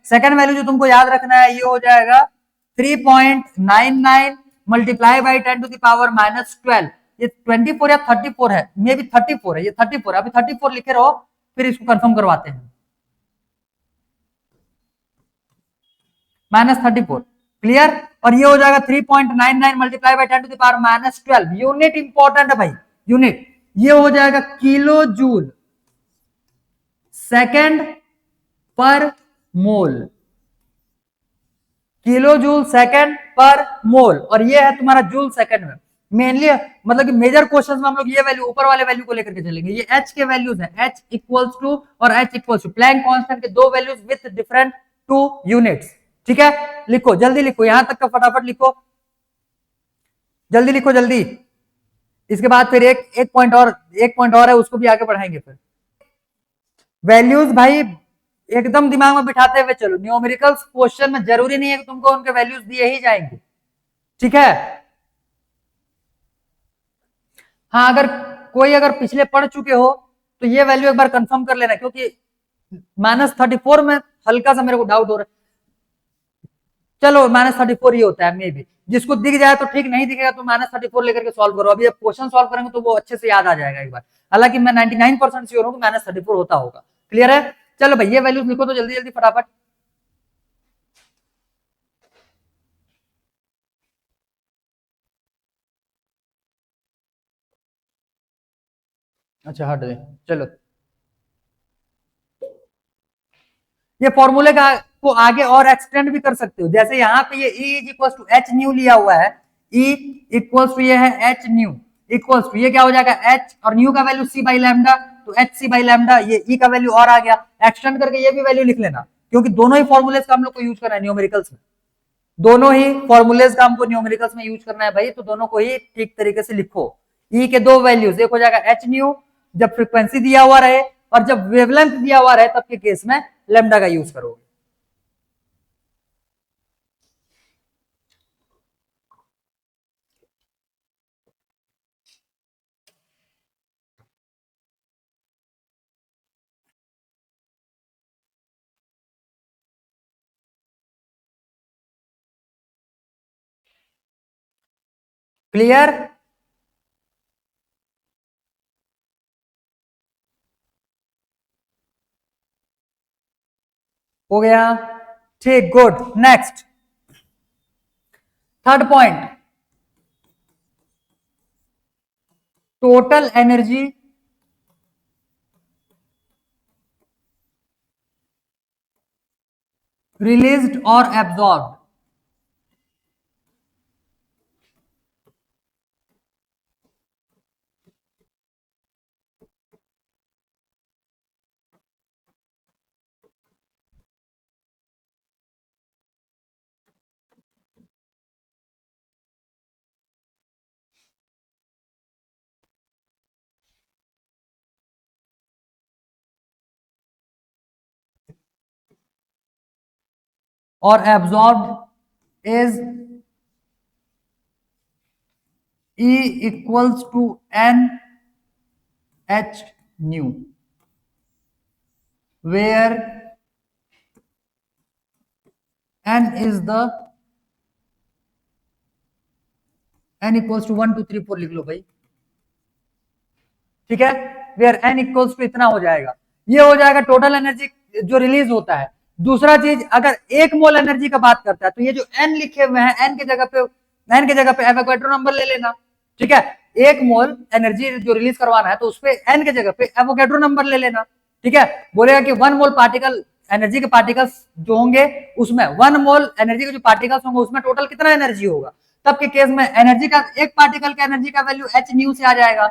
सेकंड वैल्यू जो तुमको याद रखना है ये हो जाएगा 3.99 multiply by 10 to the power -12। ये 24 या 34 है, मे बी 34 है, ये 34 है, अभी 34 लिखे रहो, फिर इसको कंफर्म करवाते हैं। -34। क्लियर, और ये हो जाएगा 3.99 multiply by 10 to the power -12। Unit important है भाई, यूनिट ये हो जाएगा किलो जूल सेकंड पर मोल। किलो जूल सेकंड पर मोल, और ये है तुम्हारा जूल सेकंड में। मेनली मतलब कि मेजर क्वेश्चन में हम लोग ये वैल्यू, ऊपर वाले वैल्यू को लेकर के चलेंगे। ये एच के वैल्यूज है, एच इक्वल्स टू और h equals to Planck constant के दो values with different two units. ठीक है, लिखो जल्दी लिखो, यहां तक का फटाफट लिखो, जल्दी लिखो जल्दी। इसके बाद फिर एक पॉइंट और है, उसको भी आगे बढ़ाएंगे। फिर वैल्यूज भाई एकदम दिमाग में बिठाते हुए चलो, न्यूमेरिकल्स क्वेश्चन में जरूरी नहीं है कि तुमको उनके वैल्यूज दिए ही जाएंगे। ठीक है, हाँ, अगर पिछले पढ़ चुके हो तो ये वैल्यू एक बार कंफर्म कर लेना, क्योंकि -34 में हल्का सा मेरे को डाउट हो रहा है। चलो -34 ही होता है मे बी, जिसको दिख जाए तो ठीक, नहीं दिखेगा तो -34 लेकर के सॉल्व करो। अभी अब क्वेश्चन सॉल्व करेंगे तो वो अच्छे से याद आ जाएगा एक बार। हालांकि मैं 99% श्योर हूं कि -34 होता होगा। क्लियर है, चलो भाई ये वैल्यूज लिखो तो जल्दी जल्दी फटाफट। अच्छा हट दे, चलो ये फॉर्मूले का को आगे और एक्सटेंड भी कर सकते हो। जैसे यहाँ पे ये E is equal to h nu लिया हुआ है, E इक्वल्स टू ये है एच न्यू इक्वल्स टू ये क्या हो जाएगा एच, और न्यू का वैल्यू सी बाई लैम्डा, तो एच सी बाई लैम्डा, ये E का वैल्यू और आ गया। एक्सटेंड करके ये भी वैल्यू लिख लेना, क्योंकि दोनों ही फॉर्मूलेस का हम लोग को यूज करना है न्यूमेरिकल्स में। दोनों ही फॉर्मूलेस का हमको न्यूमेरिकल्स में यूज करना है भाई, तो दोनों को ही ठीक तरीके से लिखो। E के दो वैल्यूज, एक हो जाएगा एच न्यू जब फ्रीक्वेंसी दिया हुआ रहे, और जब वेवलेंथ दिया हुआ रहे तब के केस में लैम्डा का यूज करोगे। क्लियर, हो गया, ठीक, good. Next third point, total energy released और एब्जॉर्ब। और absorbed is E equals to n h nu, where n is the n equals to 1 2 3 4 लिख लो भाई, ठीक है। वेयर n इक्वल्स टू इतना हो जाएगा, ये हो जाएगा टोटल एनर्जी जो रिलीज होता है। दूसरा चीज, अगर एक मोल एनर्जी का बात करता है तो ये जो n लिखे हुए हैं, n की जगह पे एवोगैड्रो नंबर ले लेना, ठीक है। एक मोल एनर्जी जो रिलीज करवाना है तो उसपे n की जगह पे एवोगैड्रो नंबर ले लेना, ठीक है। बोलेगा कि 1 मोल पार्टिकल एनर्जी के पार्टिकल्स जो होंगे उसमें 1 मोल एनर्जी के जो पार्टिकल्स होंगे उसमें टोटल कितना एनर्जी होगा। तब के केस में एनर्जी का, एक पार्टिकल का एनर्जी का वैल्यू h न्यू से आ जाएगा।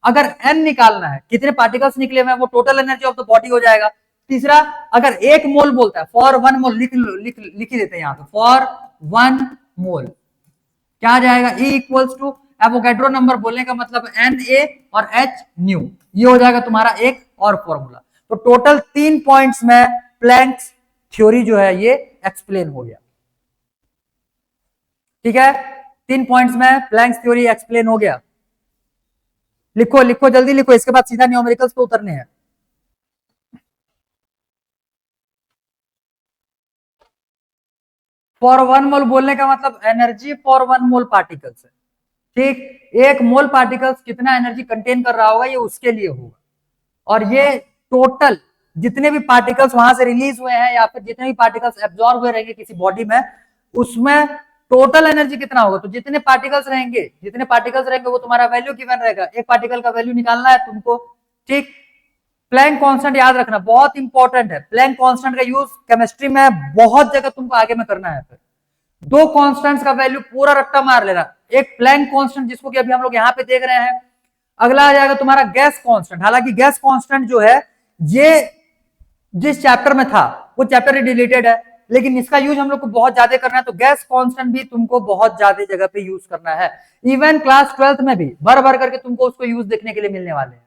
अगर n निकालना है, कितने पार्टिकल्स निकले हुए हैं, वो total energy of the body हो जाएगा। तीसरा, अगर एक मोल बोलता है, फॉर 1 मोल लिख ही देते हैं यहां पे, फॉर 1 मोल क्या आ जाएगा, E equals to Avogadro number बोलने का मतलब Na और H न्यू, ये हो जाएगा तुम्हारा एक और फॉर्मूला। तो टोटल 3 पॉइंट्स में प्लैंक्स थ्योरी जो है ये एक्सप्लेन हो गया, ठीक है। 3 पॉइंट्स में प्लैंक्स थ्योरी एक्सप्लेन हो गया। लिखो लिखो जल्दी लिखो, इसके बाद सीधा न्यूमेरिकल्स पे उतरने हैं। फॉर 1 मोल बोलने का मतलब एनर्जी फॉर 1 मोल पार्टिकल्स है, ठीक। एक मोल पार्टिकल्स कितना एनर्जी कंटेन कर रहा होगा ये उसके लिए होगा, और ये टोटल जितने भी पार्टिकल्स वहां से रिलीज हुए हैं या फिर जितने भी पार्टिकल्स एब्जॉर्ब हुए रहेंगे किसी बॉडी में, उसमें टोटल एनर्जी कितना होगा। तो जितने पार्टिकल्स रहेंगे वो तुम्हारा वैल्यू गिवन रहेगा, एक पार्टिकल का वैल्यू निकालना है तुमको, ठीक। प्लैंक कांस्टेंट याद रखना, बहुत इंपॉर्टेंट है। प्लैंक कांस्टेंट का यूज केमिस्ट्री में बहुत जगह तुमको आगे में करना है। फिर दो कांस्टेंट्स का वैल्यू पूरा रट्टा मार लेना, एक प्लैंक कांस्टेंट जिसको कि अभी हम लोग यहाँ पे देख रहे हैं, अगला आ जाएगा तुम्हारा गैस कांस्टेंट। हालांकि गैस कांस्टेंट जो है ये जिस चैप्टर में था वो चैप्टर डिलीटेड है, लेकिन इसका यूज हम लोग को बहुत ज्यादा करना है, तो गैस कांस्टेंट भी तुमको बहुत ज्यादा जगह पे यूज करना है। इवन क्लास 12th में भी भर भर करके तुमको उसको यूज देखने के लिए मिलने वाले हैं,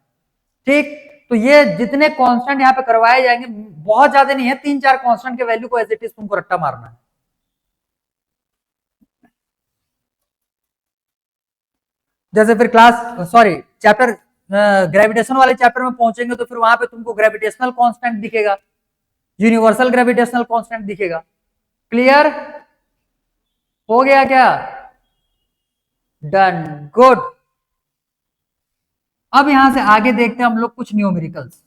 ठीक। तो ये जितने कांस्टेंट यहाँ पे करवाए जाएंगे बहुत ज्यादा नहीं है, 3-4 कांस्टेंट के वैल्यू को एज इट इज तुमको रट्टा मारना है। जैसे फिर चैप्टर ग्रेविटेशन वाले चैप्टर में पहुंचेंगे तो फिर वहां पे तुमको ग्रेविटेशनल कांस्टेंट दिखेगा, यूनिवर्सल ग्रेविटेशनल कांस्टेंट दिखेगा। क्लियर हो गया क्या? Done, good. अब यहां से आगे देखते हैं हम लोग कुछ न्यूमेरिकल्स।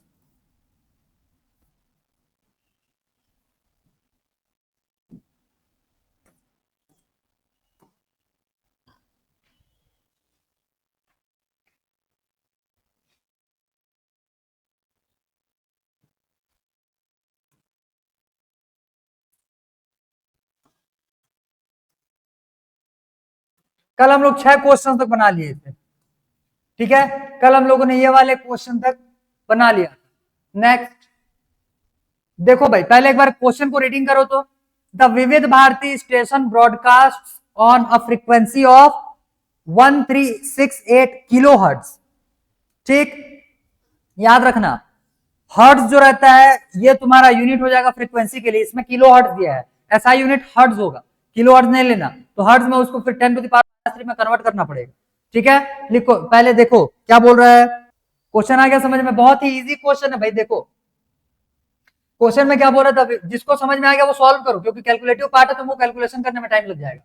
कल हम लोग 6 क्वेश्चन तक बना लिए थे, ठीक है। कल हम लोगों ने ये वाले क्वेश्चन तक बना लिया। नेक्स्ट देखो भाई, पहले एक बार क्वेश्चन को रीडिंग करो तो, the Vividh Bharati station broadcast on a frequency of 1368 kilohertz, ठीक। याद रखना हर्ट्ज जो रहता है ये तुम्हारा यूनिट हो जाएगा फ्रीक्वेंसी के लिए, इसमें किलो हर्ट्ज दिया है, ऐसा यूनिट हर्ट्ज होगा, किलो हर्ट्ज नहीं लेना। तो हर्ट्ज में उसको फिर 10 टू द पावर 3 में कन्वर्ट करना पड़ेगा, ठीक है। लिखो पहले, देखो क्या बोल रहा है, क्वेश्चन आ गया समझ में, बहुत ही इजी क्वेश्चन है भाई। देखो क्वेश्चन में क्या बोल रहा था, जिसको समझ में आ गया वो सॉल्व करो, क्योंकि कैलकुलेटिव पार्ट है तो वो कैलकुलेशन करने में टाइम लग जाएगा।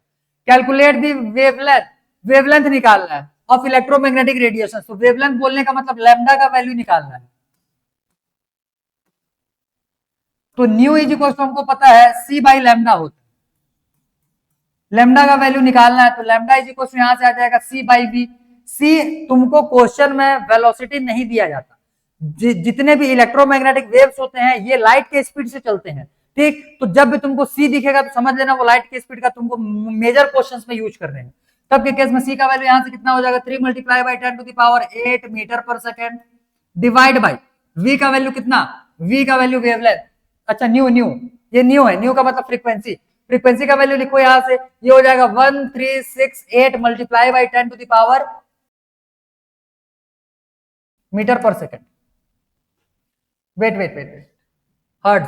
कैलकुलेट दी वेवलेंथ, वेवलेंथ निकालना है ऑफ इलेक्ट्रोमैग्नेटिक रेडिएशन। तो वेवलेंथ बोलने का मतलब लैम्डा का वैल्यू निकालना है। तो न्यू इज इक्वल टू हमको पता है सी बाई लैम्डा होता है, लैम्डा का वैल्यू निकालना है। तो लैम्डा इज इक्वल टू यहां से आ जाएगा सी बाई बी। सी तुमको क्वेश्चन में वेलोसिटी नहीं दिया जाता, जितने भी इलेक्ट्रोमैग्नेटिक वेव्स होते हैं ये लाइट के स्पीड से चलते हैं, ठीक। तो जब भी तुमको सी दिखेगा तो समझ लेना वो लाइट के स्पीड का तुमको मेजर क्वेश्चंस में यूज कर रहे हैं। तब के केस में सी का वैल्यू यहां से कितना हो जाएगा, 3 multiply by 10 to the power 8 metre पर सेकेंड, डिवाइड बाई वी का वैल्यू कितना, वी का वैल्यू वेवलेंथ, अच्छा न्यू न्यू, ये न्यू है, न्यू का मतलब फ्रीक्वेंसी, फ्रीक्वेंसी का वैल्यू लिखो यहां से, ये हो जाएगा 1368 multiply by 10 to the power metre पर second. Wait wait wait wait, hertz,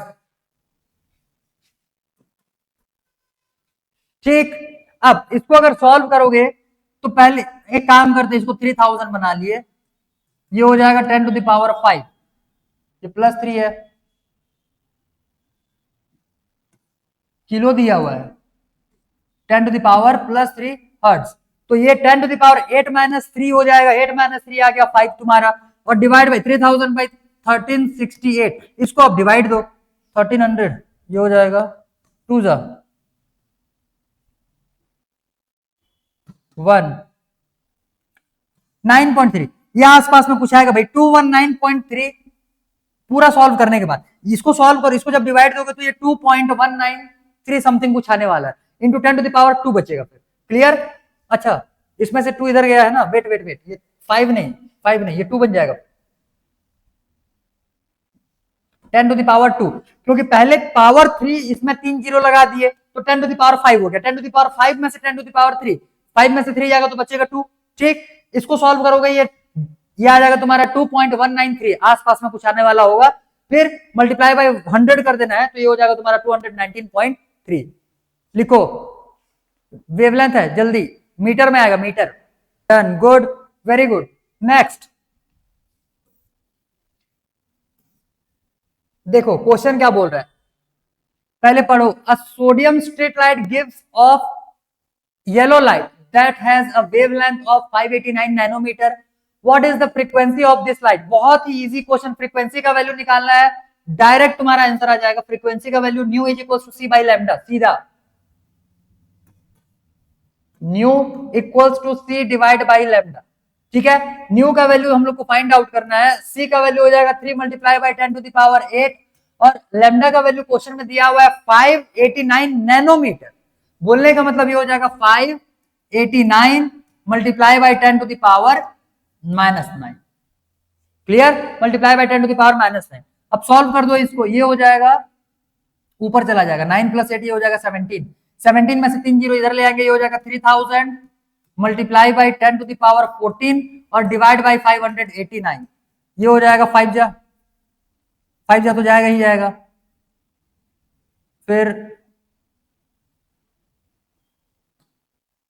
ठीक, अब इसको अगर सॉल्व करोगे तो पहले एक काम करते, इसको 3000 बना लिए, ये हो जाएगा 10 टू द पावर 5, ये +3 है, किलो दिया हुआ है, 10 टू द पावर +3 हर्ट्ज, तो ये 10 टू द पावर 8 - 3 हो जाएगा, 8 - 3 आ गया 5 तुम्हारा, और डिवाइड बाई 3000 बाई 1368, इसको आप डिवाइड दो 1300, ये हो जाएगा 2 जा 1 9.3, ये आसपास में कुछ आएगा भाई 219.3। पूरा सॉल्व करने के बाद इसको सॉल्व करो, इसको जब डिवाइड दोगे तो ये 2.193 समथिंग कुछ आने वाला है, इंटू 10 टू द पावर 2 बचेगा फिर। क्लियर? अच्छा, इसमें से 2 इधर गया है ना, वेट वेट वेट, ये 5 नहीं, ये 2 बन जाएगा 10 टू द पावर 2, क्योंकि पहले पावर 3 इसमें 3 जीरो लगा दिए तो 10 टू द पावर 5 हो गया, 10 टू द पावर 5 में से 10 टू द पावर 3, 5 में से 3 जाएगा तो बचेगा 2। ठीक, इसको सॉल्व करोगे ये आ जाएगा तुम्हारा 2.193, आसपास में कुछ आने वाला होगा, फिर मल्टीप्लाई बाय 100 कर देना है तो ये हो जाएगा तुम्हारा 219.3। लिखो, वेवलेंथ है, जल्दी मीटर में आएगा, metre. Done, good, very good. Next देखो क्वेश्चन क्या बोल रहा है, पहले पढ़ो। A sodium street light gives off yellow light that has a wavelength of 589 nanometre, what is the frequency of this light. बहुत ही इजी क्वेश्चन, फ्रीक्वेंसी का वैल्यू निकालना है, डायरेक्ट तुम्हारा आंसर आ जाएगा। फ्रीक्वेंसी का value nu is equal to c by lambda, सीधा nu equals to c divide by lambda. ठीक है, न्यू का वैल्यू हम लोग को फाइंड आउट करना है, सी का वैल्यू हो जाएगा 3 multiply by 10 to the power 8, और लैम्डा का वैल्यू क्वेश्चन में दिया हुआ है 589 नैनोमीटर। बोलने का मतलब ये हो जाएगा 589 multiply by 10 to the power -9। Clear? Multiply by 10 to the power -9। अब सॉल्व कर दो इसको, ये हो जाएगा ऊपर चला जाएगा 9 + 8, ये हो जाएगा 17, 17 में से 3 जीरो इधर ले आएंगे, ये हो जाएगा 3000 multiply by 10 to the power 14 और डिवाइड बाई 589, ये हो जाएगा 5 जा तो जाएगा ही जाएगा, फिर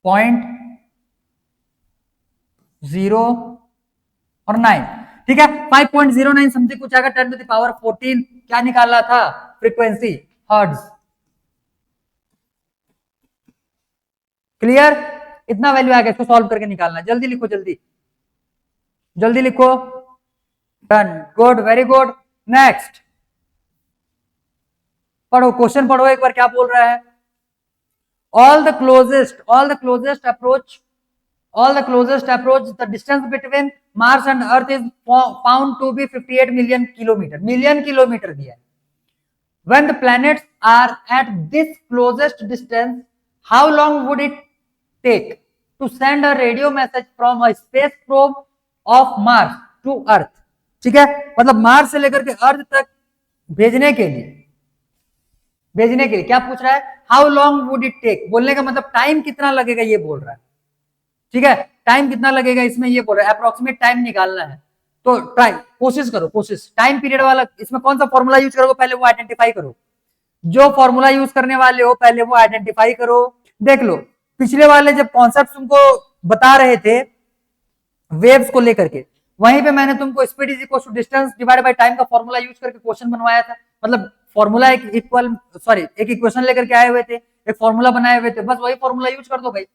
0.0 और 9। ठीक है, 5.09 समथिंग कुछ आएगा, 10 टू द पावर 14 क्या निकालना था, फ्रीक्वेंसी, हर्ट्ज। क्लियर? इतना वैल्यू आएगा, इसको सॉल्व करके निकालना। जल्दी लिखो, जल्दी जल्दी लिखो। Done, good, very good. Next पढ़ो, क्वेश्चन पढ़ो एक बार, क्या बोल रहा है। all the closest approach the distance between Mars and Earth is found to be 58 million kilometer, million kilometer दिया है। when the planets are at this closest distance, how long would it take to send a radio message from a space probe of Mars to Earth। ठीक है, मतलब Mars से लेकर के अर्थ तक भेजने के लिए क्या पूछ रहा है, how long would it take. बोलने का मतलब टाइम कितना लगेगा ये बोल रहा है। ठीक है, टाइम कितना लगेगा इसमें ये बोल रहा है, अप्रोक्सीमेट टाइम निकालना है। तो ट्राई, कोशिश करो, कोशिश। टाइम पीरियड वाला इसमें कौन सा फॉर्मूला यूज करोगे पहले वो आइडेंटिफाई करो, जो फॉर्मूला यूज करने वाले हो पहले वो आइडेंटिफाई करो। देख लो, पिछले वाले जब कॉन्सेप्ट तुमको बता रहे थे वेव्स को लेकर के, वहीं पे मैंने तुमको speed is equal to distance divide by time का फॉर्मूला यूज करके क्वेश्चन बनवाया था। मतलब फॉर्मूला एक इक्वेशन लेकर के आए हुए थे, एक फॉर्मूला बनाए हुए थे, बस वही फॉर्मूला यूज कर दो भाई।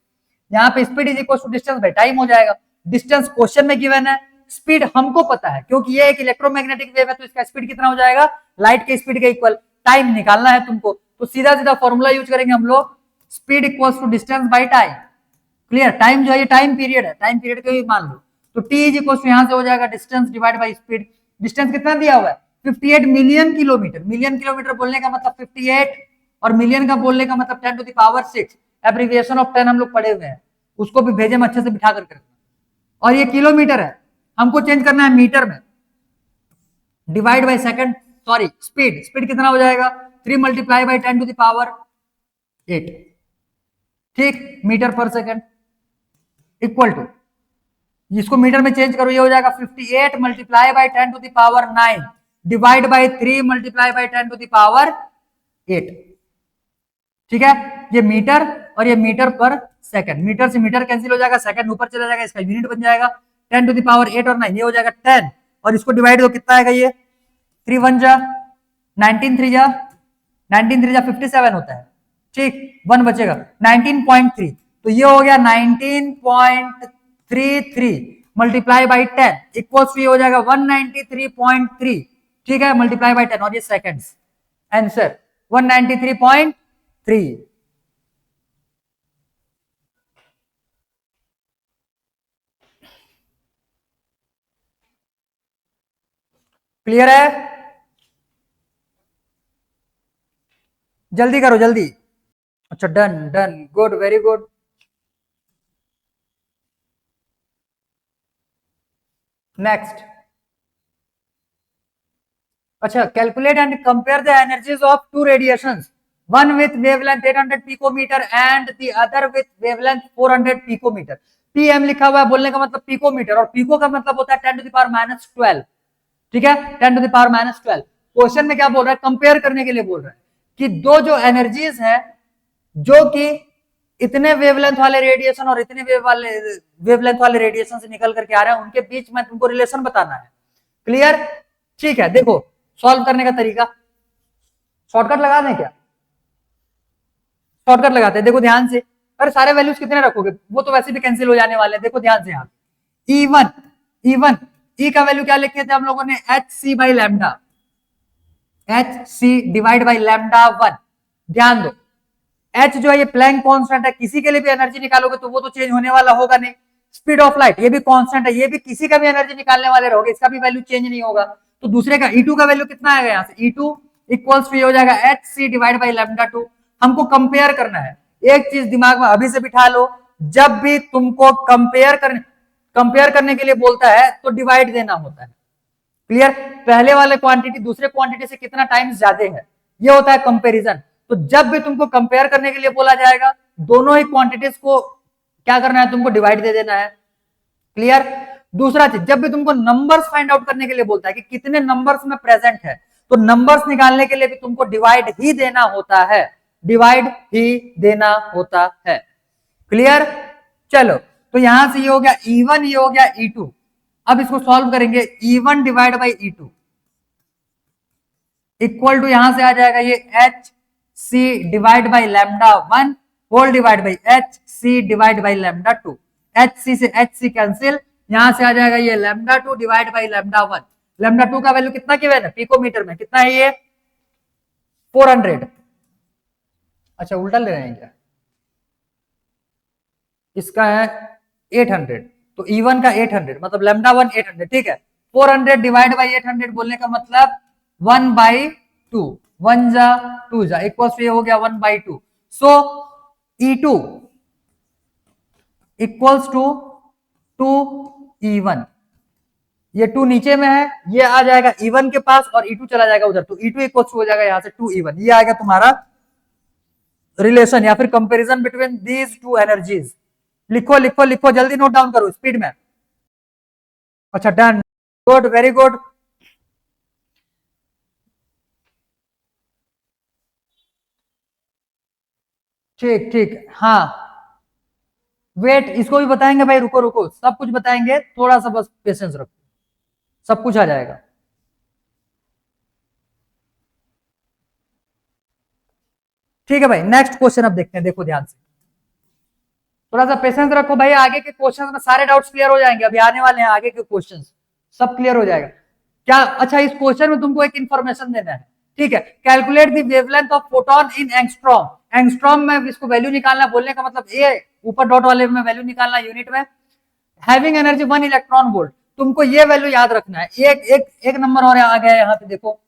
यहाँ पे speed is equal to distance by time हो जाएगा। डिस्टेंस क्वेश्चन में गिवन है, स्पीड हमको पता है क्योंकि ये एक इलेक्ट्रोमैग्नेटिक वेव है, तो इसका स्पीड कितना हो जाएगा, लाइट के स्पीड के इक्वल। टाइम निकालना है तुमको, तो सीधा सीधा फॉर्मूला यूज करेंगे हम लोग, speed equals to distance by time. Clear? Time जो है ये टाइम पीरियड है, टाइम पीरियड को ही मान लो। तो टी इज इक्वल टू यहां से हो जाएगा distance divide by speed. Distance कितना दिया हुआ है, 58 मिलियन किलोमीटर। मिलियन किलोमीटर बोलने का मतलब 58 और मिलियन का बोलने का मतलब 10 to the power 6। Abbreviation of 10 हम लोग पढ़े हुए हैं, उसको भी भेजे में अच्छे से बिठा करके। और ये किलोमीटर है, हमको चेंज करना है मीटर में। डिवाइड बाय सेकंड, स्पीड कितना हो जाएगा, 3 multiply by 10 to the power 8। ठीक, metre per second equal to, इसको मीटर में चेंज करो, ये हो जाएगा 58 multiply by 10 to the power 9 divide by 3 multiply by 10 to the power 8। ठीक है, ये मीटर और ये मीटर पर सेकंड। मीटर से मीटर कैंसिल हो जाएगा, सेकंड ऊपर चला जाएगा, इसका यूनिट बन जाएगा 10⁻8 और 9, ये हो जाएगा 10, और इसको डिवाइड दो, कितना आएगा ये 3 1 जा 19 3 जा 57 होता है, ठीक, 1 बचेगा 19.3, तो ये हो गया 19.33 मल्टीप्लाई बाई 10 इक्वल्स टू, ये हो जाएगा 193.3, ठीक है, मल्टीप्लाई बाई 10, और ये सेकंड्स, आंसर 193.3। क्लियर है? जल्दी करो जल्दी। अच्छा done done, good, very good. Next, अच्छा, calculate and compare the energies of two radiations, one with wavelength 800 picometre and the other with wavelength 400 picometre. PM लिखा हुआ है, बोलने का मतलब पिकोमीटर, और पिको का मतलब होता है 10⁻12, ठीक है, 10⁻12। क्वेश्चन में क्या बोल रहा है, कंपेयर करने के लिए बोल रहा है कि दो जो एनर्जीज है जो कि इतने वेवलेंथ वाले रेडिएशन और इतने वेवलेंथ वाले रेडिएशन से निकल करके आ रहे हैं, उनके बीच में तुमको रिलेशन बताना है। क्लियर? ठीक है, देखो सॉल्व करने का तरीका, शॉर्टकट लगा दें क्या? शॉर्टकट लगाते हैं, देखो ध्यान से। अरे सारे वैल्यूज कितने रखोगे, वो तो वैसे भी कैंसिल हो जाने वाले हैं, देखो ध्यान से। यहाँ E1 E का वैल्यू क्या लिखे थे हम लोगों ने, HC by lambda, HC divide by lambda 1। ध्यान दो, H जो है ये प्लैंक कांस्टेंट है, किसी के लिए भी एनर्जी निकालोगे तो वो तो चेंज होने वाला होगा नहीं। स्पीड ऑफ लाइट ये भी कांस्टेंट है, ये भी किसी का भी एनर्जी निकालने वाले रहोगे, इसका भी वैल्यू चेंज नहीं होगा। तो दूसरे का E2 का वैल्यू कितना आएगा यहाँ से, E2 इक्वल्स टू हो जाएगा HC डिवाइड बाई लैम्डा 2। हमको कंपेयर करना है, एक चीज दिमाग में अभी से बिठा लो, जब भी तुमको कंपेयर करने के लिए बोलता है तो डिवाइड देना होता है। क्लियर? पहले वाले क्वांटिटी दूसरे क्वांटिटी से कितना टाइम्स ज्यादा है, ये होता है कंपैरिजन। तो जब भी तुमको कंपेयर करने के लिए बोला जाएगा, दोनों ही क्वांटिटीज को क्या करना है, तुमको डिवाइड दे देना है। क्लियर? दूसरा चीज, जब भी तुमको नंबर्स फाइंड आउट करने के लिए बोलता है कि कितने नंबर्स में प्रेजेंट है, तो नंबर्स निकालने के लिए भी तुमको डिवाइड ही देना होता है, डिवाइड ही देना होता है। क्लियर? चलो, तो यहां से ये हो गया E1, ये हो गया E2। अब इसको सॉल्व करेंगे, E1 divide by E2 equal to यहां से आ जाएगा ये HC divide by lambda 1 whole divide by HC divide by lambda 2। HC से HC कैंसिल, यहां से आ जाएगा ये lambda 2 divide by lambda 1। Lambda 2 का वैल्यू कितना किया है, पिकोमीटर में कितना है ये 400। अच्छा उल्टा ले रहे हैं क्या, इसका है 800, तो E1 का 800 मतलब लैम्डा 1 800, ठीक है। 400 डिवाइड बाई 800 बोलने का मतलब 1/2, 1 जा 2 जा इक्वल्स टू ये हो गया 1/2। सो E2 इक्वल्स टू 2E1। ये 2 नीचे में है, ये आ जाएगा E1 के पास और E2 चला जाएगा उधर, तो E2 इक्वल्स टू हो जाएगा यहां से 2E1। ये आ गया तुम्हारा रिलेशन या फिर comparison between these two energies. लिखो लिखो लिखो, जल्दी नोट डाउन करो स्पीड में। अच्छा डन, गुड, वेरी गुड। ठीक ठीक, हाँ वेट, इसको भी बताएंगे भाई, रुको रुको, सब कुछ बताएंगे, थोड़ा सा बस पेशेंस रखो, सब कुछ आ जाएगा। ठीक है भाई, नेक्स्ट क्वेश्चन अब देखते हैं, देखो ध्यान से, थोड़ा सा पेशेंस रखो भाई, आगे के क्वेश्चन में सारे डाउट्स क्लियर हो जाएंगे, अभी आने वाले हैं आगे के क्वेश्चन, सब क्लियर हो जाएगा क्या। अच्छा, इस क्वेश्चन में तुमको एक इंफॉर्मेशन देना है, ठीक है। Calculate the wavelength of photon in angstrom. Angstrom में इसको वैल्यू निकालना, बोलने का मतलब ये ऊपर डॉट वाले में वैल्यू निकालना यूनिट में। हैविंग एनर्जी 1 इलेक्ट्रॉन वोल्ट, तुमको ये वैल्यू याद रखना है। एक नंबर और आ गया यहाँ पे, देखो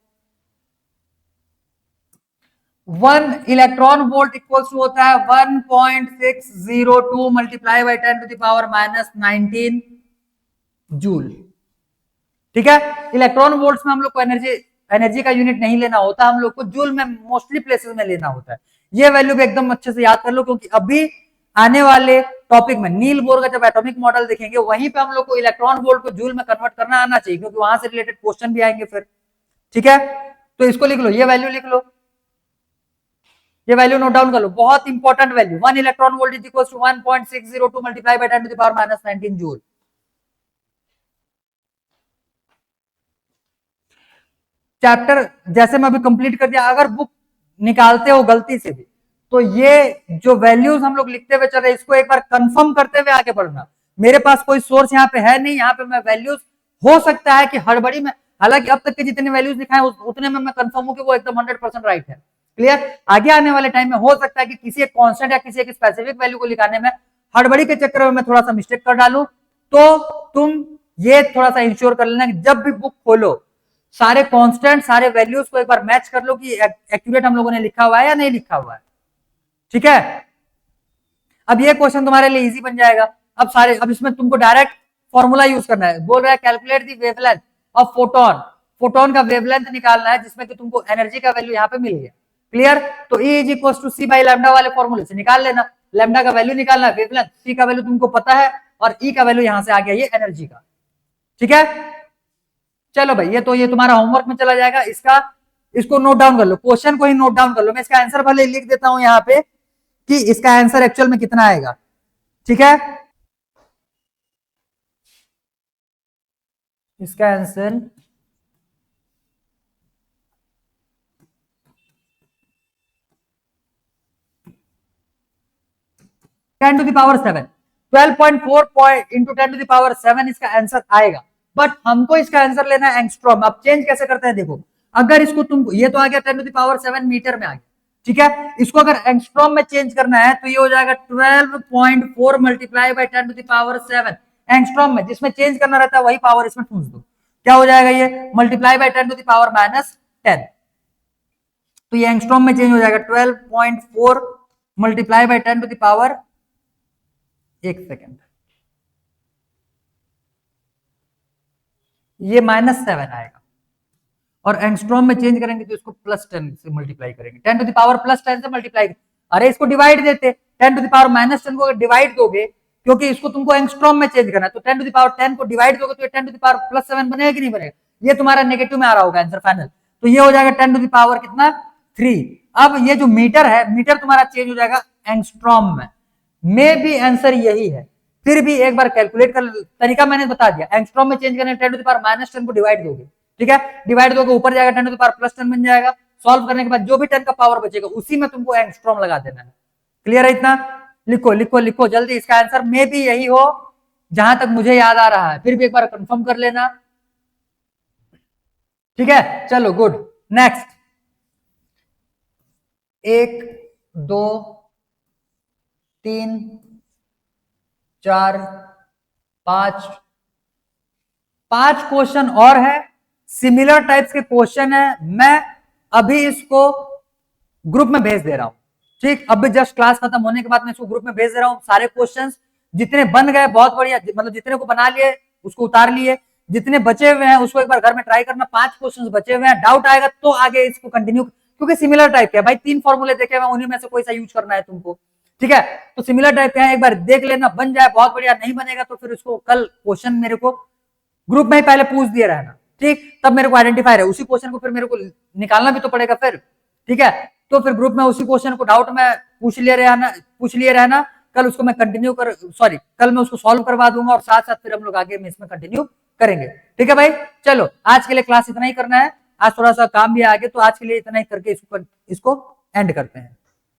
1 इलेक्ट्रॉन वोल्ट इक्वल्स टू होता है 1.602 मल्टीप्लाई बाई 10⁻⁻19 जूल। ठीक है, इलेक्ट्रॉन वोल्ट्स में हम लोग को एनर्जी का यूनिट नहीं लेना होता, हम लोग को जूल में मोस्टली प्लेसेस में लेना होता है। ये वैल्यू भी एकदम अच्छे से याद कर लो, क्योंकि अभी आने वाले टॉपिक में नील बोर का जब एटॉमिक मॉडल देखेंगे, वहीं पे हम लोग को इलेक्ट्रॉन वोल्ट को जूल में कन्वर्ट करना आना चाहिए, क्योंकि वहां से रिलेटेड क्वेश्चन भी आएंगे फिर। ठीक है, तो इसको लिख लो, ये वैल्यू लिख लो। ये वैल्यू नोट डाउन कर लो, बहुत important value. 1 electron volt is equal to 1.602 multiply by 10 to the power minus 19 joule. Chapter जैसे मैं अभी कंप्लीट कर दिया, अगर बुक निकालते हो गलती से भी तो ये जो वैल्यूज हम लोग लिखते हुए चल रहे हैं इसको एक बार कंफर्म करते हुए आगे बढ़ना। मेरे पास कोई सोर्स यहाँ पे है नहीं, यहाँ पे मैं वैल्यूज हो सकता है कि हड़बड़ी में, हालांकि अब तक के जितने वैल्यूज दिखाए उतने में मैं कंफर्म हूं कि वो एकदम 100% राइट है। क्लियर? आगे आने वाले टाइम में हो सकता है कि किसी एक कांस्टेंट या किसी एक स्पेसिफिक वैल्यू को लिखाने में हड़बड़ी के चक्कर में मैं थोड़ा सा मिस्टेक कर डालूं, तो तुम ये थोड़ा सा इंश्योर कर लेना कि जब भी बुक खोलो सारे कांस्टेंट सारे वैल्यूज को एक बार मैच कर लो कि एक्यूरेट हम लोगों ने लिखा हुआ है या नहीं लिखा हुआ है। ठीक है? अब ये क्वेश्चन तुम्हारे लिए इजी बन जाएगा। अब इसमें तुमको डायरेक्ट फॉर्मूला यूज करना है। बोल रहा है calculate the wavelength of photon, photon का वेवलेंथ निकालना है जिसमें कि तुमको एनर्जी का वैल्यू यहाँ पे मिल गया। क्लियर? तो E is equal to c by lambda वाले फॉर्मूले से निकाल लेना। लैम्डा का वैल्यू निकालना है, वेवलेंथ, सी का वैल्यू तुमको पता है और E का वैल्यू यहां से आ गया ये एनर्जी का। ठीक है? चलो भाई, ये तुम्हारा होमवर्क में चला जाएगा। इसको नोट डाउन कर लो, क्वेश्चन को ही नोट डाउन कर लो। मैं इसका आंसर भले लिख देता हूं यहाँ पे कि इसका आंसर एक्चुअल में कितना आएगा। ठीक है? इसका answer 10 to the power 7, 12.4 into 10 to the power 7 इसका आंसर आएगा। बट हमको इसका आंसर लेना है एंगस्ट्रॉम। अब चेंज कैसे करते हैं देखो, अगर इसको तुम, ये तो आ गया 10 टू द पावर 7 मीटर में आ गया। ठीक है? इसको अगर एंगस्ट्रॉम में चेंज करना है तो ये हो जाएगा 12.4 multiply by 10 to the power 7 angstrom में। जिसमें चेंज करना रहता है वही पावर इसमें ठूंस दो। क्या हो जाएगा ये? Multiply by 10 to the power minus 10। तो ये एंगस्ट्रॉम में चेंज हो जाएगा 12.4 multiply by 10 to the power, एक सेकेंड, ये -7 आएगा और एंगस्ट्रॉम में चेंज करेंगे तो इसको +10 से मल्टीप्लाई करेंगे। 10 टू द पावर +10 से मल्टीप्लाई, अरे इसको डिवाइड देते, 10 टू द पावर -10 को डिवाइड दोगे क्योंकि इसको तुमको एंगस्ट्रॉम में चेंज करना है, तो 10 टू द पावर 10 को डिवाइड दोगे तो 10 टू द पावर +7 बनेगा कि नहीं बनेगा? ये तुम्हारा नेगेटिव में आ रहा होगा आंसर फाइनल। तो ये हो जाएगा 10 टू द पावर कितना? 3। अब ये जो मीटर है, मीटर तुम्हारा चेंज हो जाएगा एंगस्ट्रॉम में भी आंसर यही है। फिर भी एक बार कैलकुलेट कर, तरीका मैंने बता दिया। एंगस्ट्रॉम में चेंज करने 10 टू द पावर -10 को डिवाइड दोगे। ठीक है? डिवाइड दोगे, ऊपर जाएगा 10 टू द पावर +10 बन जाएगा। सॉल्व करने के बाद जो भी 10 का पावर बचेगा उसी में तुमको एंगस्ट्रॉम लगा देना है। क्लियर है इतना? लिखो लिखो लिखो जल्दी। इसका आंसर में भी यही हो जहां तक मुझे याद आ रहा है, फिर भी एक बार कंफर्म कर लेना। ठीक है? चलो गुड। नेक्स्ट, 1 2 3 4 5 क्वेश्चन और है, सिमिलर टाइप्स के क्वेश्चन है। मैं अभी इसको ग्रुप में भेज दे रहा हूं। ठीक, अभी जस्ट क्लास खत्म होने के बाद मैं इसको ग्रुप में भेज दे रहा हूं। सारे क्वेश्चंस जितने बन गए बहुत बढ़िया, मतलब जितने को बना लिए उसको उतार लिए, जितने बचे हुए हैं उसको एक बार घर में ट्राई करना। 5 क्वेश्चंस बचे हुए हैं, डाउट आएगा तो आगे इसको कंटिन्यू, क्योंकि सिमिलर टाइप के भाई 3 फॉर्मूले देखे हुए, उन्हीं में से कोई सा यूज करना है तुमको। ठीक है? तो सिमिलर टाइप के हैं, एक बार देख लेना, बन जाए बहुत बढ़िया, नहीं बनेगा तो फिर उसको कल क्वेश्चन मेरे को ग्रुप में ही पहले पूछ दिए रहना। ठीक, तब मेरे को आइडेंटिफाई है, उसी क्वेश्चन को फिर मेरे को निकालना भी तो पड़ेगा फिर। ठीक है? तो फिर ग्रुप में उसी क्वेश्चन को डाउट में पूछ लिए रहना। कल उसको मैं कंटिन्यू कल मैं उसको सॉल्व करवा दूंगा और साथ साथ फिर हम लोग आगे में इसमें कंटिन्यू करेंगे। ठीक है भाई? चलो आज के लिए क्लास इतना ही करना है, आज थोड़ा सा काम भी आ गया, तो आज के लिए इतना ही करके इसको एंड करते हैं।